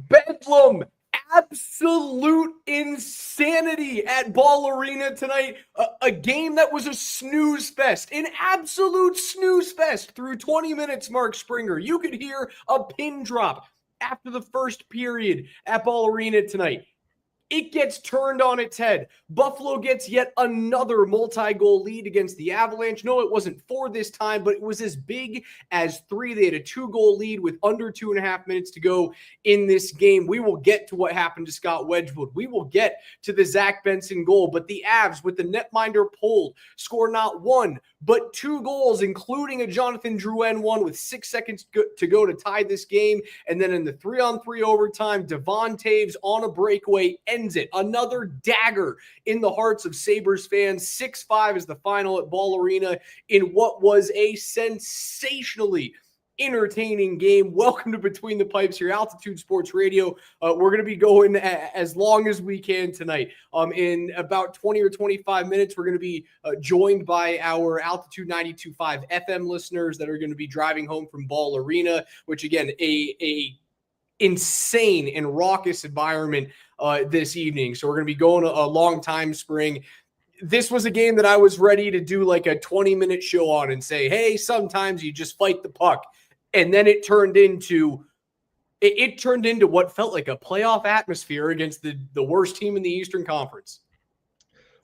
Bedlam, absolute insanity at Ball Arena tonight. A game that was a snooze fest, an absolute snooze fest through 20 minutes, Mark Springer. You could hear a pin drop after the first period at Ball Arena tonight. It gets turned on its head. Buffalo gets yet another multi-goal lead against the Avalanche. No, it wasn't 4 this time, but it was as big as 3. They had a 2-goal lead with under 2.5 minutes to go in this game. We will get to what happened to Scott Wedgwood. We will get to the Zach Benson goal, but the Avs, with the netminder pulled, score not 1, but 2 goals, including a Jonathan Drouin one with 6 seconds to go to tie this game. And then in the 3-on-3 overtime, Devon Taves on a breakaway ends it. Another dagger in the hearts of Sabres fans. 6-5 is the final at Ball Arena in what was a sensationally entertaining game. Welcome to Between the Pipes here, Altitude Sports Radio. We're going to be going as long as we can tonight. In about 20 or 25 minutes, we're going to be joined by our Altitude 92.5 FM listeners that are going to be driving home from Ball Arena, which again, a insane and raucous environment this evening. So we're going to be going a long time, Spring. This was a game that I was ready to do like a 20-minute show on and say, hey, sometimes you just fight the puck. And then it turned into what felt like a playoff atmosphere against the worst team in the Eastern Conference.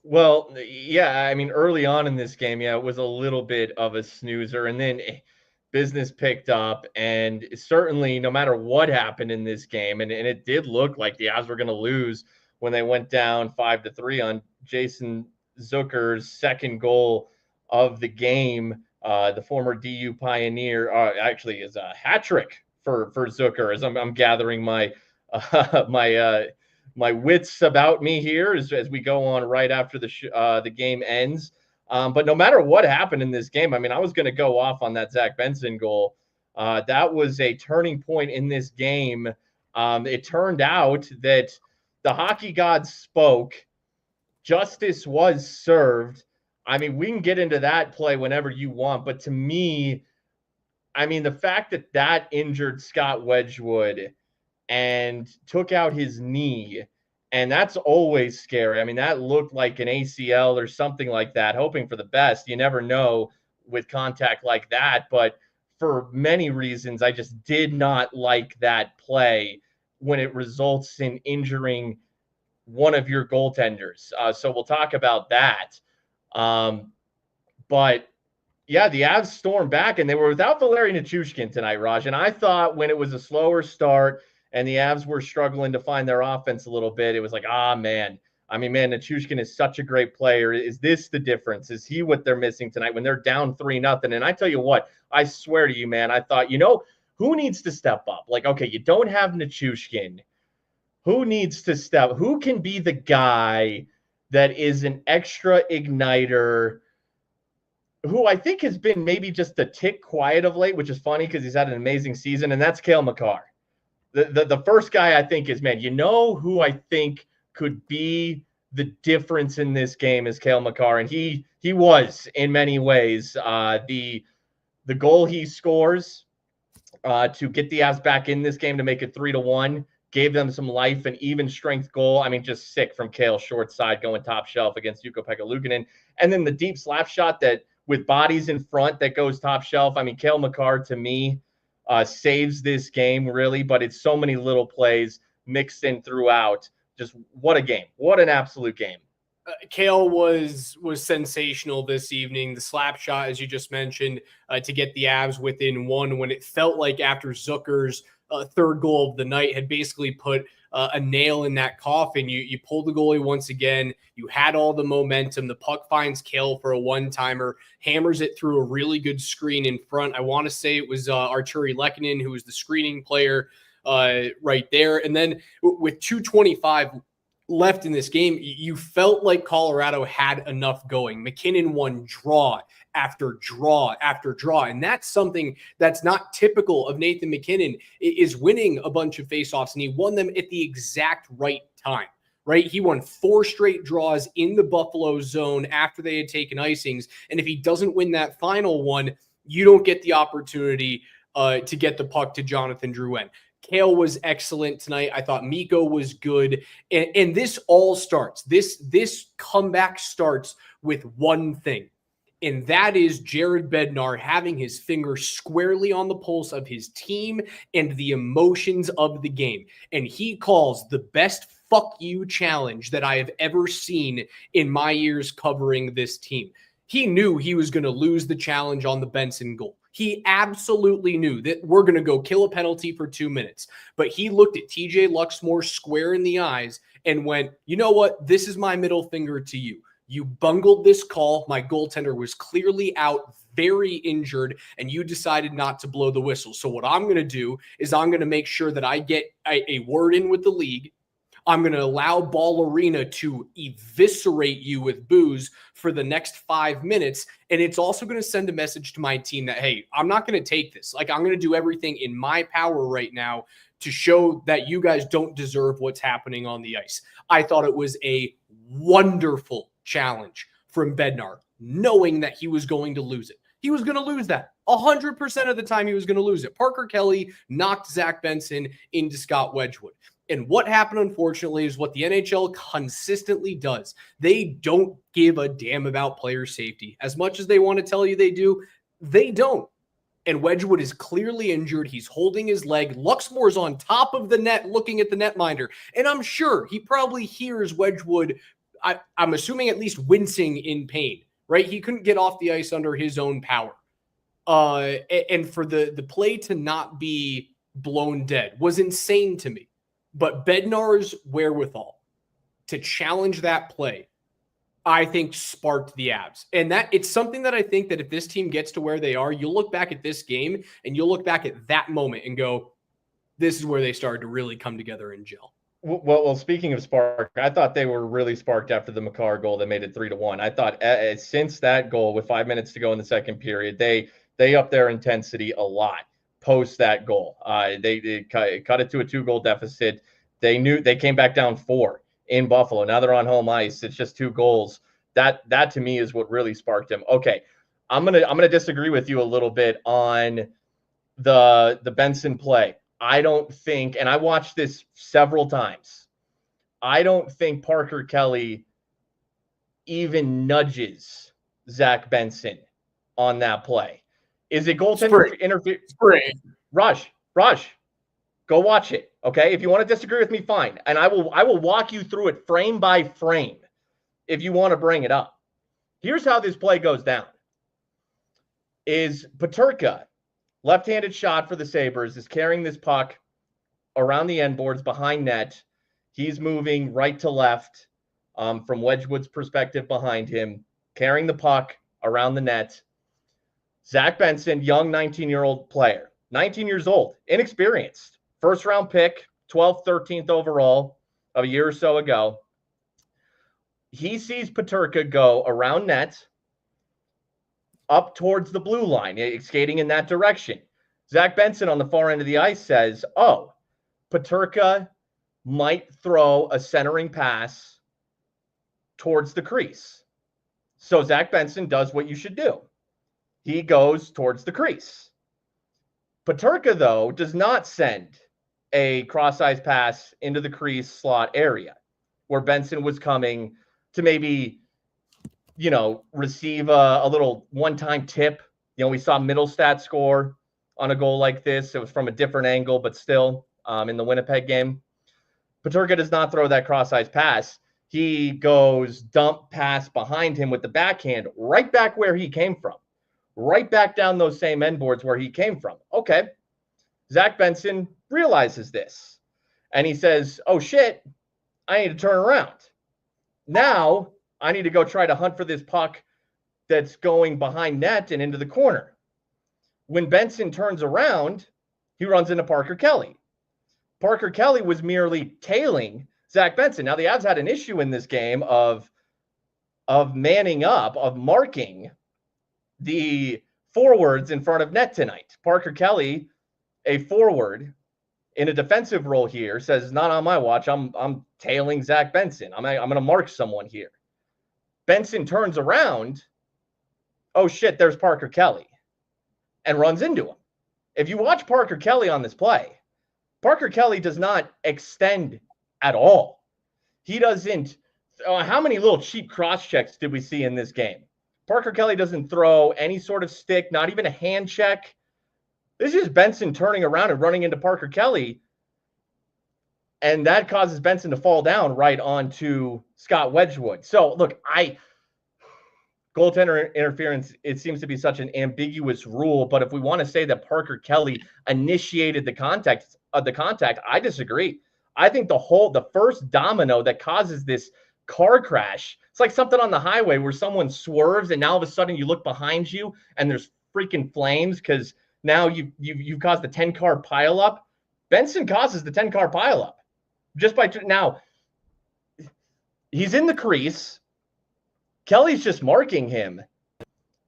Well, yeah, I mean, early on in this game, yeah, it was a little bit of a snoozer. And then business picked up, and certainly no matter what happened in this game, and it did look like the Avs were going to lose when they went down 5-3 on Jason Zucker's second goal of the game. The former DU Pioneer actually is a hat trick for Zucker, as I'm gathering my my wits about me here as we go on right after the game ends. But no matter what happened in this game, I mean, I was going to go off on that Zach Benson goal. That was a turning point in this game. It turned out that the hockey gods spoke. Justice was served. I mean, we can get into that play whenever you want. But to me, I mean, the fact that injured Scott Wedgwood and took out his knee, and that's always scary. I mean, that looked like an ACL or something like that, hoping for the best. You never know with contact like that. But for many reasons, I just did not like that play when it results in injuring one of your goaltenders. So we'll talk about that. But yeah, the Avs stormed back, and they were without Valeri Nichushkin tonight, Raj. And I thought when it was a slower start and the Avs were struggling to find their offense a little bit, it was like, man. I mean, man, Nichushkin is such a great player. Is this the difference? Is he what they're missing tonight when they're down 3-0? And I tell you what, I swear to you, man, I thought, who needs to step up? Like, okay, you don't have Nichushkin. Who needs to step? Who can be the guy that is an extra igniter, who I think has been maybe just a tick quiet of late, which is funny because he's had an amazing season, and that's Cale Makar. The first guy I think is, man, who I think could be the difference in this game is Cale Makar, and he was in many ways. The goal he scores to get the Avs back in this game to make it 3-1 gave them some life, and even strength goal. I mean, just sick from Cale, short side, going top shelf against Ukko-Pekka Luukkonen. And then the deep slap shot that with bodies in front that goes top shelf. I mean, Cale Makar, to me, saves this game, really, but it's so many little plays mixed in throughout. Just what a game. What an absolute game. Cale was sensational this evening. The slap shot, as you just mentioned, to get the Avs within 1 when it felt like after Zucker's third goal of the night had basically put a nail in that coffin. You pulled the goalie once again. You had all the momentum. The puck finds Cale for a one-timer, hammers it through a really good screen in front. I want to say it was Arturi Lehkonen who was the screening player right there. And then with 2:25 left in this game, you felt like Colorado had enough going. McKinnon won draw after draw after draw, and that's something that's not typical of Nathan McKinnon, is winning a bunch of faceoffs, and he won them at the exact right time, right? He won 4 straight draws in the Buffalo zone after they had taken icings, and if he doesn't win that final one, you don't get the opportunity to get the puck to Jonathan Drouin. Kale was excellent tonight. I thought Miko was good. And this all starts. This comeback starts with one thing. And that is Jared Bednar having his finger squarely on the pulse of his team and the emotions of the game. And he calls the best fuck you challenge that I have ever seen in my years covering this team. He knew he was going to lose the challenge on the Benson goal. He absolutely knew that we're going to go kill a penalty for 2 minutes. But he looked at TJ Luxmore square in the eyes and went, you know what? This is my middle finger to you. You bungled this call. My goaltender was clearly out, very injured, and you decided not to blow the whistle. So what I'm going to do is I'm going to make sure that I get a word in with the league. I'm going to allow Ball Arena to eviscerate you with booze for the next 5 minutes. And it's also going to send a message to my team that, hey, I'm not going to take this. Like, I'm going to do everything in my power right now to show that you guys don't deserve what's happening on the ice. I thought it was a wonderful challenge from Bednar, knowing that he was going to lose it. He was going to lose that. 100% of the time he was going to lose it. Parker Kelly knocked Zach Benson into Scott Wedgwood. And what happened, unfortunately, is what the NHL consistently does. They don't give a damn about player safety. As much as they want to tell you they do, they don't. And Wedgwood is clearly injured. He's holding his leg. Luxmore's on top of the net looking at the netminder. And I'm sure he probably hears Wedgwood, I'm assuming at least wincing in pain, right? He couldn't get off the ice under his own power. And for the play to not be blown dead was insane to me. But Bednar's wherewithal to challenge that play, I think, sparked the Avs. And that it's something that I think that if this team gets to where they are, you'll look back at this game and you'll look back at that moment and go, this is where they started to really come together and gel. Well, speaking of spark, I thought they were really sparked after the Makar goal that made it 3-1. I thought since that goal with 5 minutes to go in the second period, they upped their intensity a lot post that goal. They cut it to a 2-goal deficit. They knew they came back down 4 in Buffalo. Now they're on home ice. It's just 2 goals. That to me is what really sparked him. Okay, I'm gonna disagree with you a little bit on the Benson play. I don't think, and I watched this several times, I don't think Parker Kelly even nudges Zach Benson on that play. Is it goaltender interference? Rush, go watch it. Okay. If you want to disagree with me, fine. And I will walk you through it frame by frame if you want to bring it up. Here's how this play goes down. Is Peterka, left-handed shot for the Sabres, is carrying this puck around the end boards behind net. He's moving right to left from Wedgwood's perspective behind him, carrying the puck around the net. Zach Benson, young 19-year-old player, 19 years old, inexperienced, first-round pick, 12th, 13th overall of a year or so ago. He sees Peterka go around net, up towards the blue line, skating in that direction. Zach Benson on the far end of the ice says, oh, Peterka might throw a centering pass towards the crease. So Zach Benson does what you should do. He goes towards the crease. Peterka, though, does not send a cross-ice pass into the crease slot area where Benson was coming to maybe receive a little one-time tip. We saw Middlestat score on a goal like this. It was from a different angle, but still in the Winnipeg game. Peterka does not throw that cross-ice pass. He goes dump pass behind him with the backhand right back where he came from, right back down those same end boards where he came from. Okay. Zach Benson realizes this, and he says, oh, shit, I need to turn around. Now I need to go try to hunt for this puck that's going behind net and into the corner. When Benson turns around, he runs into Parker Kelly. Parker Kelly was merely tailing Zach Benson. Now, the Avs had an issue in this game of manning up, of marking the forwards in front of net tonight. Parker Kelly, a forward in a defensive role here, says, not on my watch. I'm tailing Zach Benson. I'm going to mark someone here. Benson turns around. Oh, shit, there's Parker Kelly, and runs into him. If you watch Parker Kelly on this play, Parker Kelly does not extend at all. He doesn't. How many little cheap cross checks did we see in this game? Parker Kelly doesn't throw any sort of stick, not even a hand check. This is Benson turning around and running into Parker Kelly. And that causes Benson to fall down right onto Scott Wedgwood. So, look, goaltender interference, it seems to be such an ambiguous rule. But if we want to say that Parker Kelly initiated the contact, I disagree. I think the first domino that causes this car crash, it's like something on the highway where someone swerves and now all of a sudden you look behind you and there's freaking flames because now you've caused the 10-car pileup. Benson causes the 10-car pileup just by now. He's in the crease. Kelly's just marking him.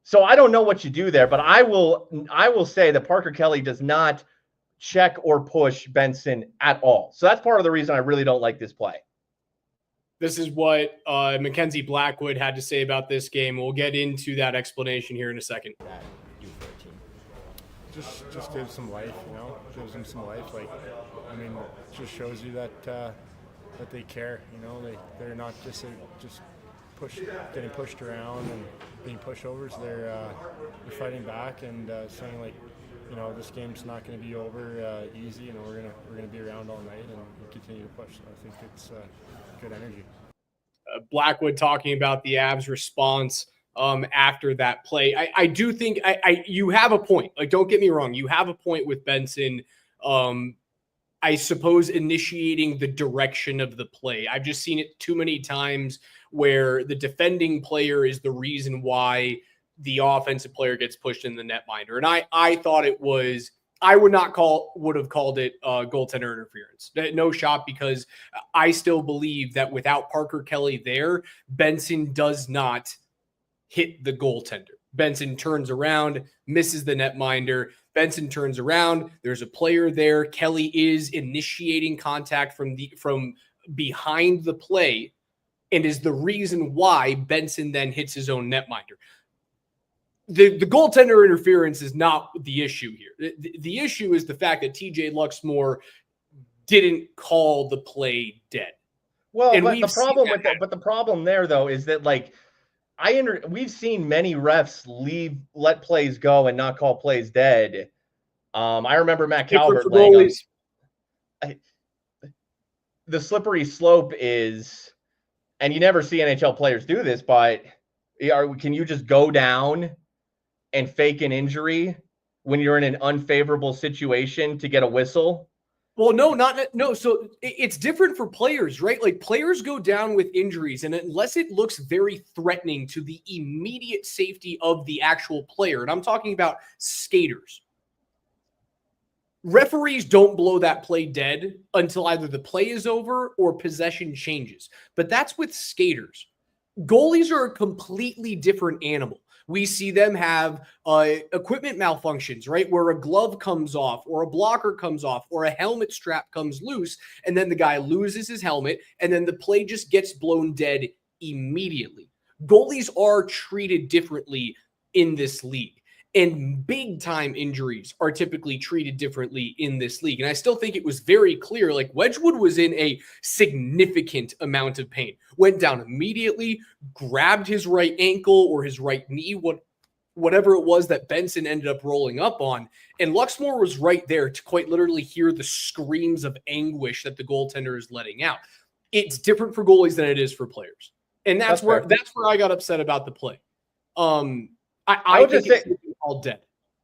So I don't know what you do there, but I will say that Parker Kelly does not check or push Benson at all. So that's part of the reason I really don't like this play. This is what Mackenzie Blackwood had to say about this game. We'll get into that explanation here in a second. Just gives some life, gives them some life. Like, I mean, it just shows you that that they care. They're not just getting pushed around and being pushovers. They're fighting back and saying like, this game's not going to be over easy. We're gonna be around all night and continue to push. So I think it's good energy. Blackwood talking about the Avs response after that play. I do think you have a point. Like, don't get me wrong, you have a point with Benson. I suppose initiating the direction of the play. I've just seen it too many times where the defending player is the reason why the offensive player gets pushed in the netminder. And I thought it was, I would have called it goaltender interference. No shot, because I still believe that without Parker Kelly there, Benson does not hit the goaltender. Benson turns around, misses the netminder. Benson turns around. There's a player there. Kelly is initiating contact from behind the play and is the reason why Benson then hits his own netminder. The goaltender interference is not the issue here. The issue is the fact that TJ Luxmore didn't call the play dead. Well, but the problem there though is that we've seen many refs let plays go and not call plays dead. I remember Matt Calvert laying on, the slippery slope is, and you never see NHL players do this, but can you just go down and fake an injury when you're in an unfavorable situation to get a whistle? Well, no. So it's different for players, right? Like, players go down with injuries, and unless it looks very threatening to the immediate safety of the actual player, and I'm talking about skaters, referees don't blow that play dead until either the play is over or possession changes. But that's with skaters. Goalies are a completely different animal. We see them have equipment malfunctions, right? Where a glove comes off or a blocker comes off or a helmet strap comes loose, and then the guy loses his helmet, and then the play just gets blown dead immediately. Goalies are treated differently in this league, and big-time injuries are typically treated differently in this league. And I still think it was very clear, like, Wedgwood was in a significant amount of pain. Went down immediately, grabbed his right ankle or his right knee, whatever it was that Benson ended up rolling up on. And Luxmore was right there to quite literally hear the screams of anguish that the goaltender is letting out. It's different for goalies than it is for players. And that's where I got upset about the play. I would just say all dead.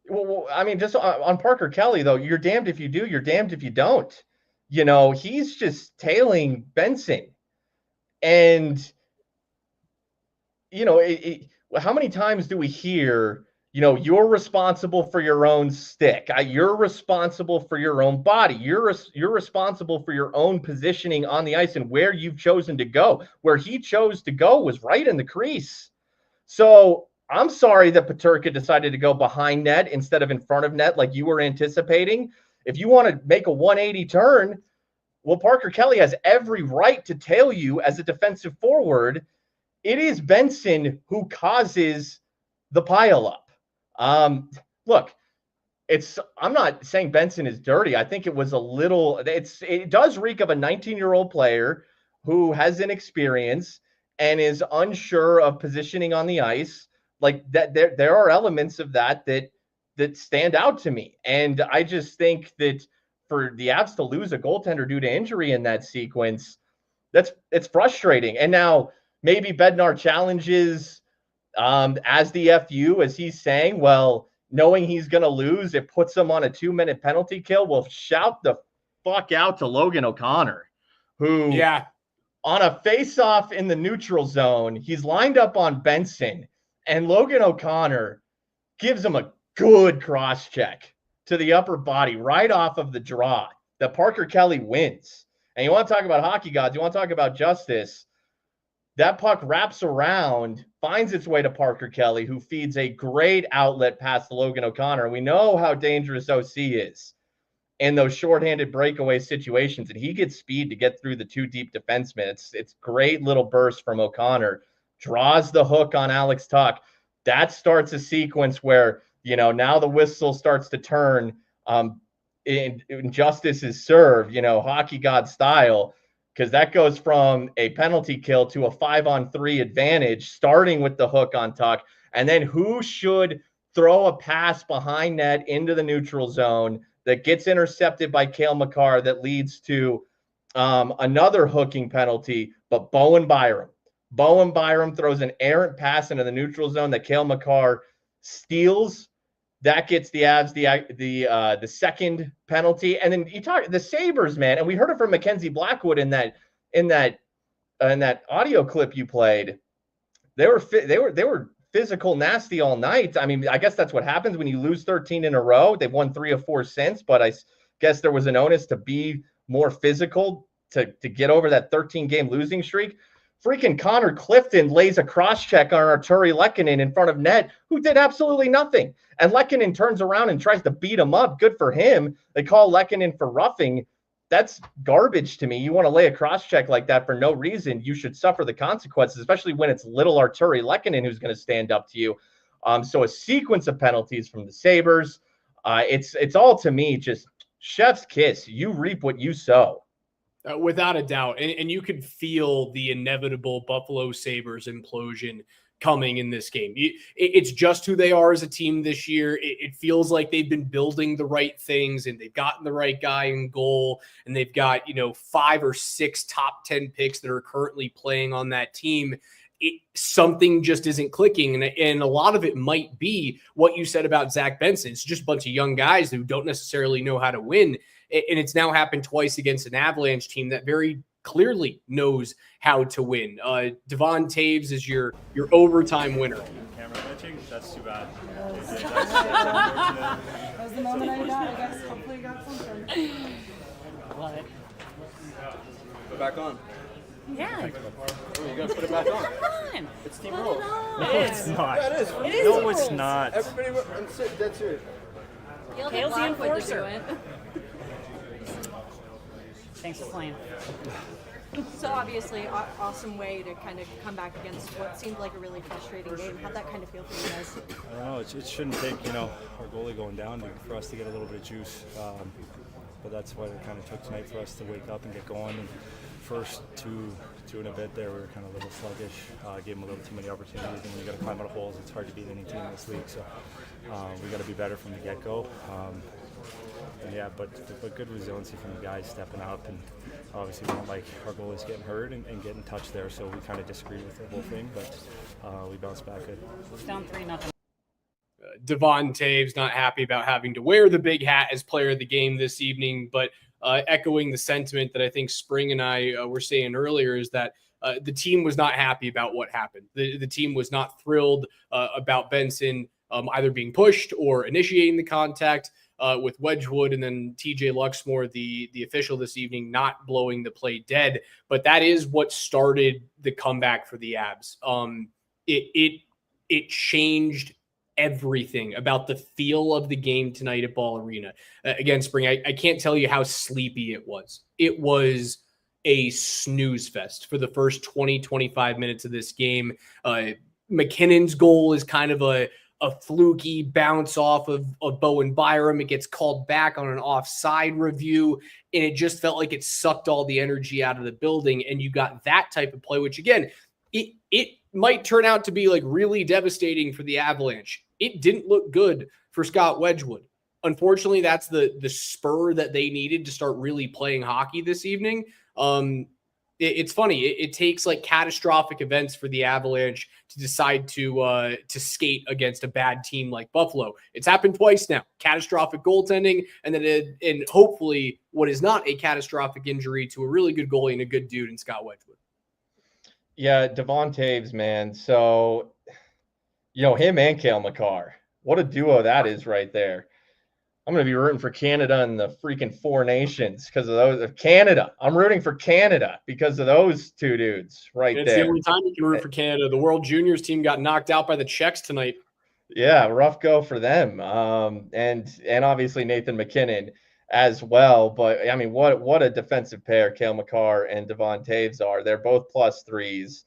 Well, I mean, just on Parker Kelly, though, you're damned if you do, you're damned if you don't. He's just tailing Benson. And, how many times do we hear, you're responsible for your own stick. You're responsible for your own body. You're responsible for your own positioning on the ice and where you've chosen to go. Where he chose to go was right in the crease. So I'm sorry that Peterka decided to go behind net instead of in front of net like you were anticipating. If you want to make a 180 turn, well, Parker Kelly has every right to tail you as a defensive forward. It is Benson who causes the pileup. Look, I'm not saying Benson is dirty. I think it was a little, it does reek of a 19-year-old player who has inexperience and is unsure of positioning on the ice. Like that, there are elements of that stand out to me. And I just think that for the Avs to lose a goaltender due to injury in that sequence, it's frustrating. And now maybe Bednar challenges as the FU, as he's saying, well, knowing he's going to lose, it puts him on a 2-minute penalty kill. Well, shout the fuck out to Logan O'Connor, who on a face-off in the neutral zone, he's lined up on Benson, and Logan O'Connor gives him a good cross-check to the upper body right off of the draw that Parker Kelly wins. And you want to talk about hockey gods, you want to talk about justice, that puck wraps around, finds its way to Parker Kelly, who feeds a great outlet pass to Logan O'Connor. And we know how dangerous OC is in those shorthanded breakaway situations. And he gets speed to get through the two deep defensemen. It's great little burst from O'Connor. Draws the hook on Alex Tuch. That starts a sequence where, now the whistle starts to turn. Justice is served, hockey god style. Because that goes from a penalty kill to a 5-on-3 advantage, starting with the hook on Tuch. And then who should throw a pass behind net into the neutral zone that gets intercepted by Cale Makar that leads to another hooking penalty, but Bowen Byram. Bowen Byram throws an errant pass into the neutral zone that Cale Makar steals. That gets the Avs the second penalty, and then you talk the Sabres, man, and we heard it from Mackenzie Blackwood in that audio clip you played. They were physical, nasty all night. I mean, I guess that's what happens when you lose 13 in a row. They've won 3 of 4 since, but I guess there was an onus to be more physical to get over that 13-game losing streak. Freaking Connor Clifton lays a cross-check on Arturi Lehkonen in front of net, who did absolutely nothing. And Lehkonen turns around and tries to beat him up. Good for him. They call Lehkonen for roughing. That's garbage to me. You want to lay a cross-check like that for no reason, you should suffer the consequences, especially when it's little Arturi Lehkonen who's going to stand up to you. So a sequence of penalties from the Sabres. It's all, to me, just chef's kiss. You reap what you sow. Without a doubt. And you could feel the inevitable Buffalo Sabres implosion coming in this game. It's just who they are as a team this year. It feels like they've been building the right things, and they've gotten the right guy in goal, and they've got 5 or 6 top 10 picks that are currently playing on that team. Something just isn't clicking, and a lot of it might be what you said about Zach Benson. It's just a bunch of young guys who don't necessarily know how to win. And it's now happened twice against an Avalanche team that very clearly knows how to win. Devon Taves is your overtime winner. Camera glitching? That's too bad. That was the moment I got, I guess. Hopefully you got something. Love it. Put it back on. Yeah. Oh, you gotta put it back on. Come on. It's team rules. No, it's not. Yeah, it is. It is No, the it's rules. not. Everybody, dead serious. Kale's the enforcer. Thanks for playing. So obviously, awesome way to kind of come back against what seemed like a really frustrating game. How'd that kind of feel for you guys? I don't know. It shouldn't take our goalie going down for us to get a little bit of juice. But that's what it kind of took tonight for us to wake up and get going. And first two and a bit there, we were kind of a little sluggish. Gave them a little too many opportunities. And when you got to climb out of holes, it's hard to beat any team in this league. So we got to be better from the get-go. But good resiliency from the guys stepping up, and obviously we don't like our goalies getting hurt and getting touched there, so we kind of disagree with the whole thing, but we bounced back good. Down 3-0. Devon Taves not happy about having to wear the big hat as player of the game this evening, but echoing the sentiment that I think Spring and I were saying earlier is that the team was not happy about what happened. The team was not thrilled about Benson either being pushed or initiating the contact with Wedgwood, and then TJ Luxmore, the official this evening, not blowing the play dead. But that is what started the comeback for the Avs. It changed everything about the feel of the game tonight at Ball Arena. Again, Spring, I can't tell you how sleepy it was. It was a snooze fest for the first 20, 25 minutes of this game. McKinnon's goal is kind of a a fluky bounce off of Bowen Byram. It gets called back on an offside review, and it just felt like it sucked all the energy out of the building. And you got that type of play, which again, it might turn out to be like really devastating for the Avalanche. It didn't look good for Scott Wedgwood. Unfortunately, that's the spur that they needed to start really playing hockey this evening. It's funny. It takes like catastrophic events for the Avalanche to decide to skate against a bad team like Buffalo. It's happened twice now. Catastrophic goaltending, and then and hopefully what is not a catastrophic injury to a really good goalie and a good dude in Scott Wedgwood. Yeah, Devon Taves, man. So, him and Cale Makar. What a duo that is right there. I'm going to be rooting for Canada and the freaking Four Nations because of those of Canada. I'm rooting for Canada because of those two dudes right there. It's the only time you can root for Canada. The World Juniors team got knocked out by the Czechs tonight. Yeah, rough go for them. And obviously Nathan McKinnon as well. But I mean, what a defensive pair Cale Makar and Devon Taves are. They're both +3s.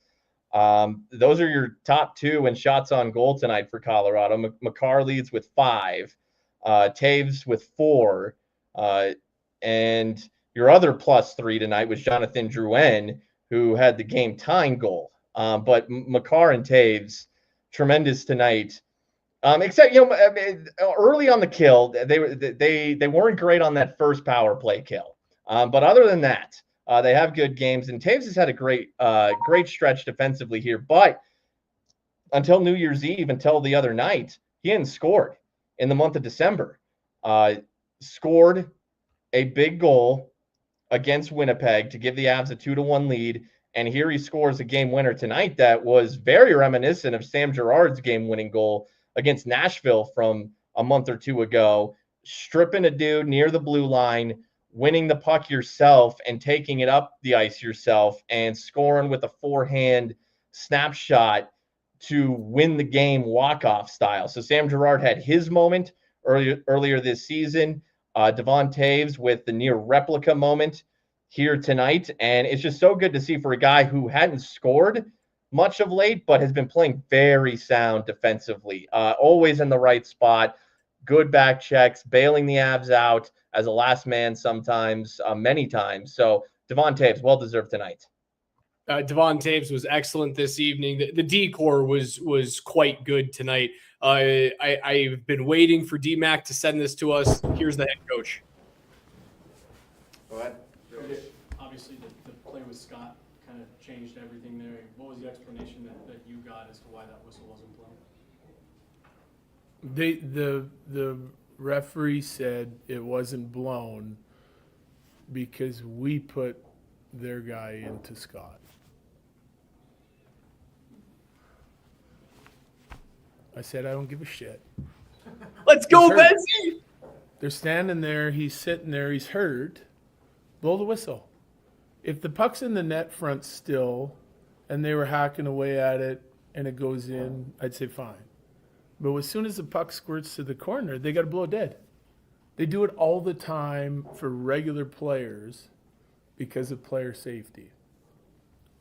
Those are your top two in shots on goal tonight for Colorado. Makar leads with 5. Taves with 4, and your other +3 tonight was Jonathan Drouin, who had the game tying goal. But Makar and Taves, tremendous tonight. Except early on the kill, they weren't great on that first power play kill. But other than that, they have good games, and Taves has had a great stretch defensively here. But until New Year's Eve, until the other night, he hadn't scored in the month of December. Scored a big goal against Winnipeg to give the Avs a 2-1 lead. And here he scores a game winner tonight that was very reminiscent of Sam Girard's game-winning goal against Nashville from a month or two ago, stripping a dude near the blue line, winning the puck yourself and taking it up the ice yourself and scoring with a forehand snapshot to win the game walk-off style. So Sam Girard had his moment earlier this season. Devon Taves with the near replica moment here tonight. And it's just so good to see for a guy who hadn't scored much of late, but has been playing very sound defensively, always in the right spot, good back checks, bailing the Avs out as a last man sometimes, many times. So Devon Taves, well-deserved tonight. Devon Taves was excellent this evening. The D-core was quite good tonight. I've been waiting for D-Mac to send this to us. Here's the head coach. Go ahead. Obviously, the play with Scott kind of changed everything there. What was the explanation that you got as to why that whistle wasn't blown? The referee said it wasn't blown because we put their guy into Scott. I said, I don't give a shit. Let's go, Betsy! They're standing there. He's sitting there. He's hurt. Blow the whistle. If the puck's in the net front still and they were hacking away at it and it goes in, I'd say fine. But as soon as the puck squirts to the corner, they got to blow it dead. They do it all the time for regular players because of player safety.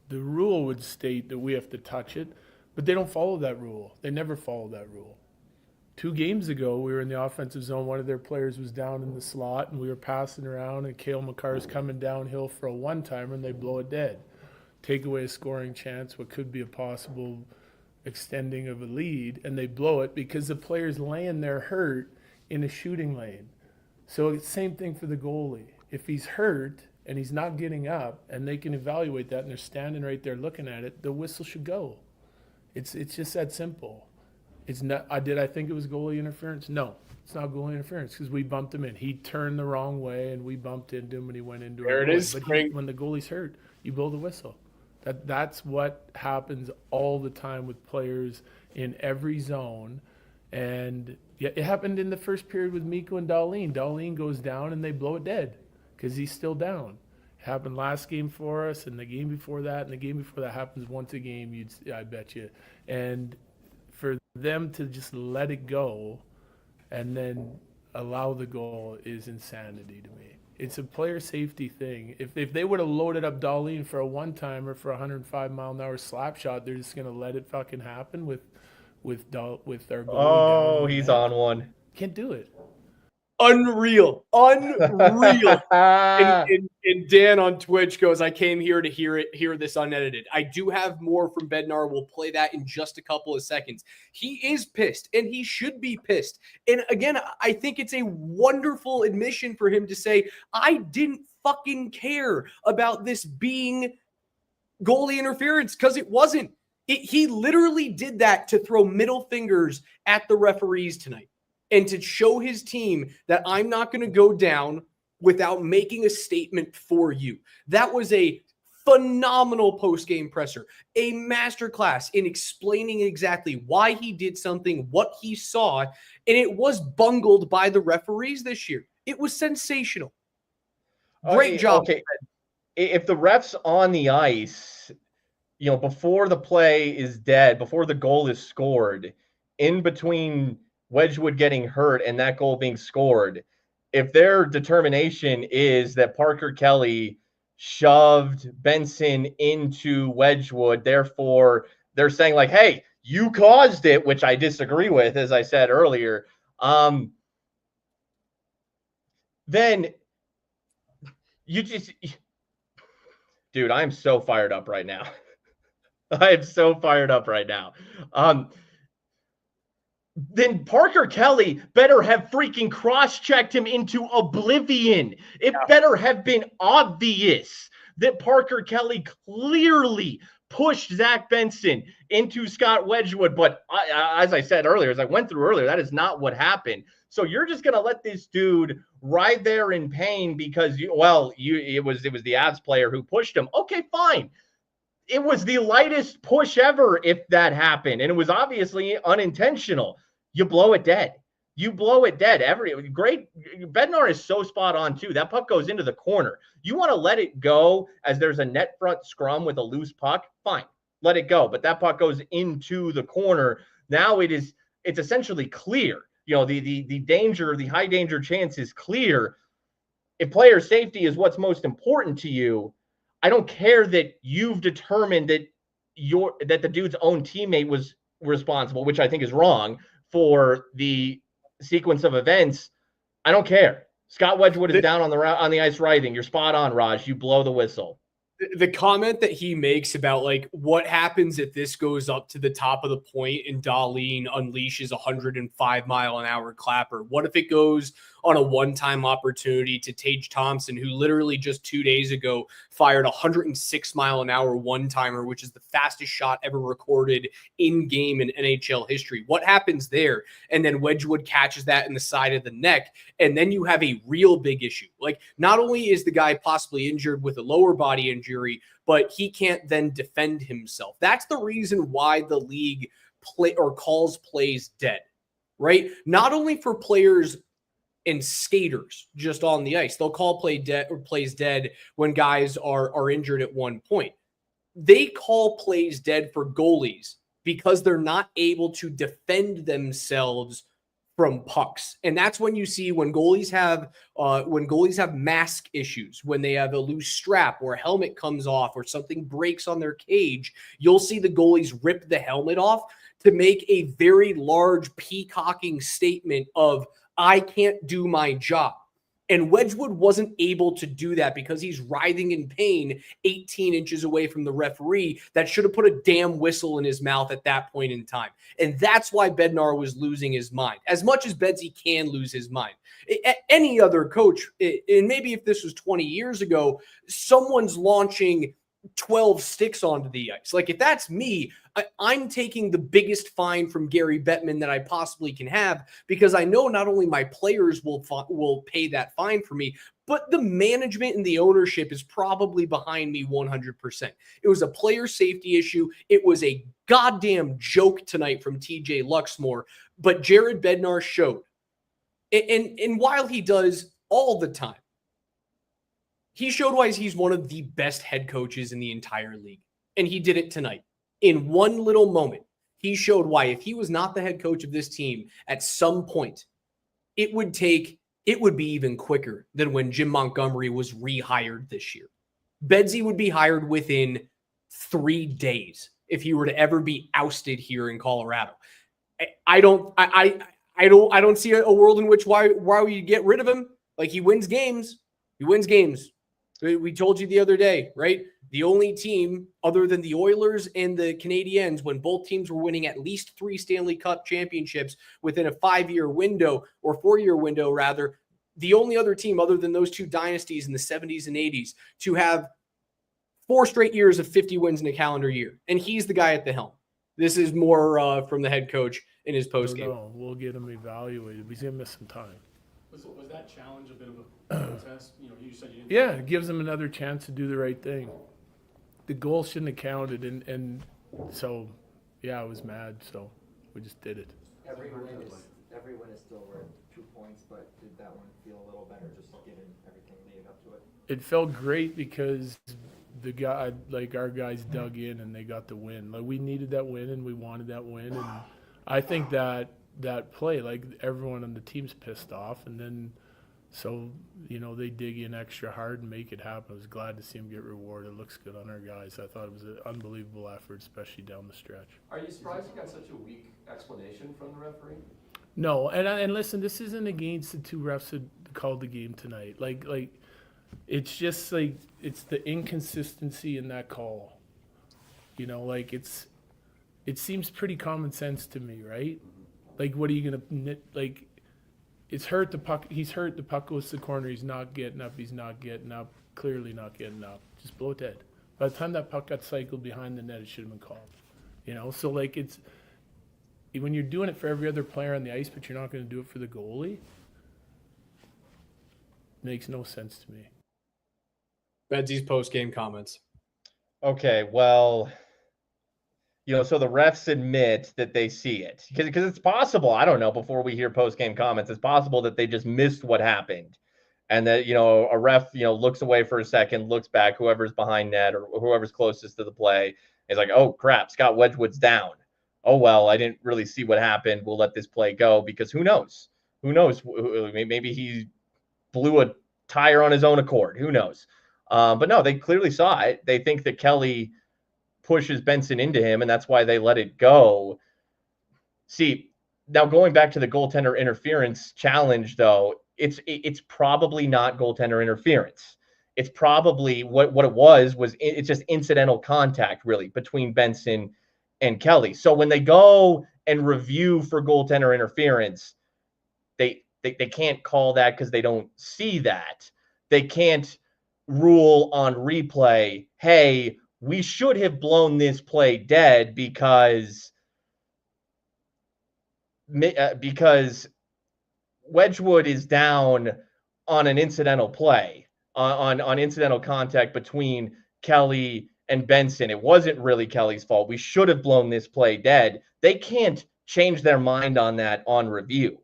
The rule would state that we have to touch it, but they don't follow that rule. They never follow that rule. 2 games ago, we were in the offensive zone. One of their players was down in the slot, and we were passing around, and Cale Makar's coming downhill for a one-timer, and they blow it dead. Take away a scoring chance, what could be a possible extending of a lead, and they blow it because the player's laying there hurt in a shooting lane. So it's the same thing for the goalie. If he's hurt and he's not getting up, and they can evaluate that, and they're standing right there looking at it, the whistle should go. It's just that simple. It's not. Did I think it was goalie interference? No, it's not goalie interference because we bumped him in. He turned the wrong way, and we bumped into him, and he went into there our it goalie. is. But when the goalie's hurt, you blow the whistle. That's what happens all the time with players in every zone. And yeah, it happened in the first period with Mikko and Dahlin. Dahlin goes down, and they blow it dead because he's still down. It happened last game for us, and the game before that, and the game before that happens once a game, I bet you. And for them to just let it go and then allow the goal is insanity to me. It's a player safety thing. If they would have loaded up Dahlin for a one-timer for a 105-mile-an-hour slap shot, they're just going to let it fucking happen with with our goalie Oh, down he's net. on one. Can't do it. Unreal. And Dan on Twitch goes, I came here to hear this unedited. I do have more from Bednar. We'll play that in just a couple of seconds. He is pissed, and he should be pissed. And again, I think it's a wonderful admission for him to say, I didn't fucking care about this being goalie interference, because it wasn't. He literally did that to throw middle fingers at the referees tonight and to show his team that I'm not going to go down without making a statement for you. That was a phenomenal post-game presser, a masterclass in explaining exactly why he did something, what he saw, and it was bungled by the referees this year. It was sensational. Great job. Okay. If the ref's on the ice, before the play is dead, before the goal is scored, in between Wedgwood getting hurt and that goal being scored, if their determination is that Parker Kelly shoved Benson into Wedgwood, therefore they're saying like, hey, you caused it, which I disagree with, as I said earlier, then you just... Dude, I'm so fired up right now. I am so fired up right now. Then Parker Kelly better have freaking cross-checked him into oblivion. It better have been obvious that Parker Kelly clearly pushed Zach Benson into Scott Wedgwood. But as I said earlier, as I went through earlier, that is not what happened. So you're just going to let this dude ride there in pain because it was the Avs player who pushed him. Okay, fine. It was the lightest push ever if that happened, and it was obviously unintentional. You blow it dead. You blow it dead. Great. Bednar is so spot on too. That puck goes into the corner. You want to let it go as there's a net front scrum with a loose puck? Fine, let it go. But that puck goes into the corner. Now it's essentially clear. The danger, the high danger chance is clear. If player safety is what's most important to you, I don't care that you've determined that the dude's own teammate was responsible, which I think is wrong, for the sequence of events. I don't care. Scott Wedgwood is down on the ice writhing. You're spot on, Raj. You blow the whistle. The comment that he makes about like what happens if this goes up to the top of the point and Dahlin unleashes 105-mile-an-hour clapper. What if it goes on a one-time opportunity to Tage Thompson, who literally just 2 days ago fired 106-mile-an-hour one-timer, which is the fastest shot ever recorded in game in NHL history? What happens there? And then Wedgwood catches that in the side of the neck, and then you have a real big issue. Like, not only is the guy possibly injured with a lower body injury, but he can't then defend himself. That's the reason why the league calls plays dead, right? Not only for players and skaters just on the ice. They'll call plays dead when guys are injured at one point. They call plays dead for goalies because they're not able to defend themselves from pucks. And that's when you see when goalies have mask issues, when they have a loose strap or a helmet comes off or something breaks on their cage, you'll see the goalies rip the helmet off to make a very large peacocking statement of, I can't do my job. And Wedgwood wasn't able to do that because he's writhing in pain 18 inches away from the referee that should have put a damn whistle in his mouth at that point in time. And that's why Bednar was losing his mind. As much as Bedsy can lose his mind. Any other coach, and maybe if this was 20 years ago, someone's launching 12 sticks onto the ice. Like, if that's me, I'm taking the biggest fine from Gary Bettman that I possibly can have, because I know not only my players will pay that fine for me, but the management and the ownership is probably behind me 100%. It was a player safety issue. It was a goddamn joke tonight from TJ Luxmore, but Jared Bednar showed. And while he does all the time, he showed why he's one of the best head coaches in the entire league. And he did it tonight. In one little moment, he showed why if he was not the head coach of this team at some point, it would be even quicker than when Jim Montgomery was rehired this year. Bedsy would be hired within 3 days if he were to ever be ousted here in Colorado. I don't see a world in which why we get rid of him. Like, he wins games. He wins games. We told you the other day, right? The only team other than the Oilers and the Canadiens, when both teams were winning at least 3 Stanley Cup championships within a 5-year window, or 4-year window rather, the only other team other than those two dynasties in the 70s and 80s to have 4 straight years of 50 wins in a calendar year. And he's the guy at the helm. This is more from the head coach in his postgame. No, we'll get him evaluated. He's going to miss some time. Was that challenge a bit of a test? You know, you said you didn't. Yeah, it gives him another chance to do the right thing. The goal shouldn't have counted, and so, yeah, I was mad, so we just did it. Every win is still worth 2 points, but did that one feel a little better just given everything leading up to it? It felt great because our guys dug in and they got the win. Like, we needed that win and we wanted that win, and I think that play, like, everyone on the team's pissed off, and then so, you know, they dig in extra hard and make it happen. I was glad to see him get rewarded. It looks good on our guys. I thought it was an unbelievable effort, especially down the stretch. Are you surprised you got such a weak explanation from the referee? No, and listen, this isn't against the 2 refs that called the game tonight. Like it's just like, it's the inconsistency in that call. You know, like, it seems pretty common sense to me, right? Like, what are you gonna like? It's hurt the puck. He's hurt. The puck goes to the corner. He's not getting up. He's not getting up. Clearly not getting up. Just blow it dead. By the time that puck got cycled behind the net, it should have been called. You know, so like, it's when you're doing it for every other player on the ice, but you're not going to do it for the goalie. Makes no sense to me. Bedsy's post-game comments. Okay, well, you know, so the refs admit that they see it because it's possible. I don't know. Before we hear post-game comments, it's possible that they just missed what happened, and that, you know, a ref, you know, looks away for a second, looks back, whoever's behind net or whoever's closest to the play is like, oh crap, Scott Wedgwood's down. Oh well, I didn't really see what happened. We'll let this play go because who knows? Who knows? Maybe he blew a tire on his own accord. Who knows? But no, they clearly saw it. They think that Kelly pushes Benson into him, and that's why they let it go. See, now going back to the goaltender interference challenge, though, it's probably not goaltender interference. It's probably what it was it's just incidental contact, really, between Benson and Kelly. So when they go and review for goaltender interference, they can't call that because they don't see that. They can't rule on replay, hey, we should have blown this play dead because Wedgwood is down on an incidental play, on incidental contact between Kelly and Benson. It wasn't really Kelly's fault. We should have blown this play dead. They can't change their mind on that on review.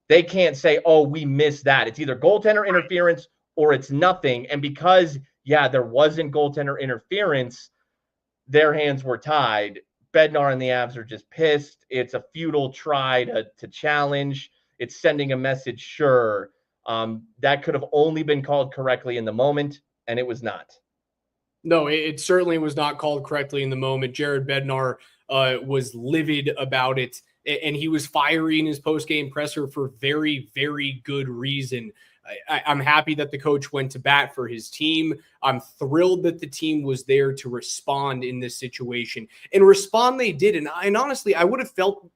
They can't say, oh, we missed that. It's either goaltender interference or it's nothing. And because, yeah, there wasn't goaltender interference, their hands were tied. Bednar and the Avs are just pissed. It's a futile try to challenge. It's sending a message, sure. That could have only been called correctly in the moment, and it was not. No, it certainly was not called correctly in the moment. Jared Bednar was livid about it, and he was fiery in his post-game presser for very, very good reason. I'm happy that the coach went to bat for his team. I'm thrilled that the team was there to respond in this situation. And respond they did. And honestly, I would have felt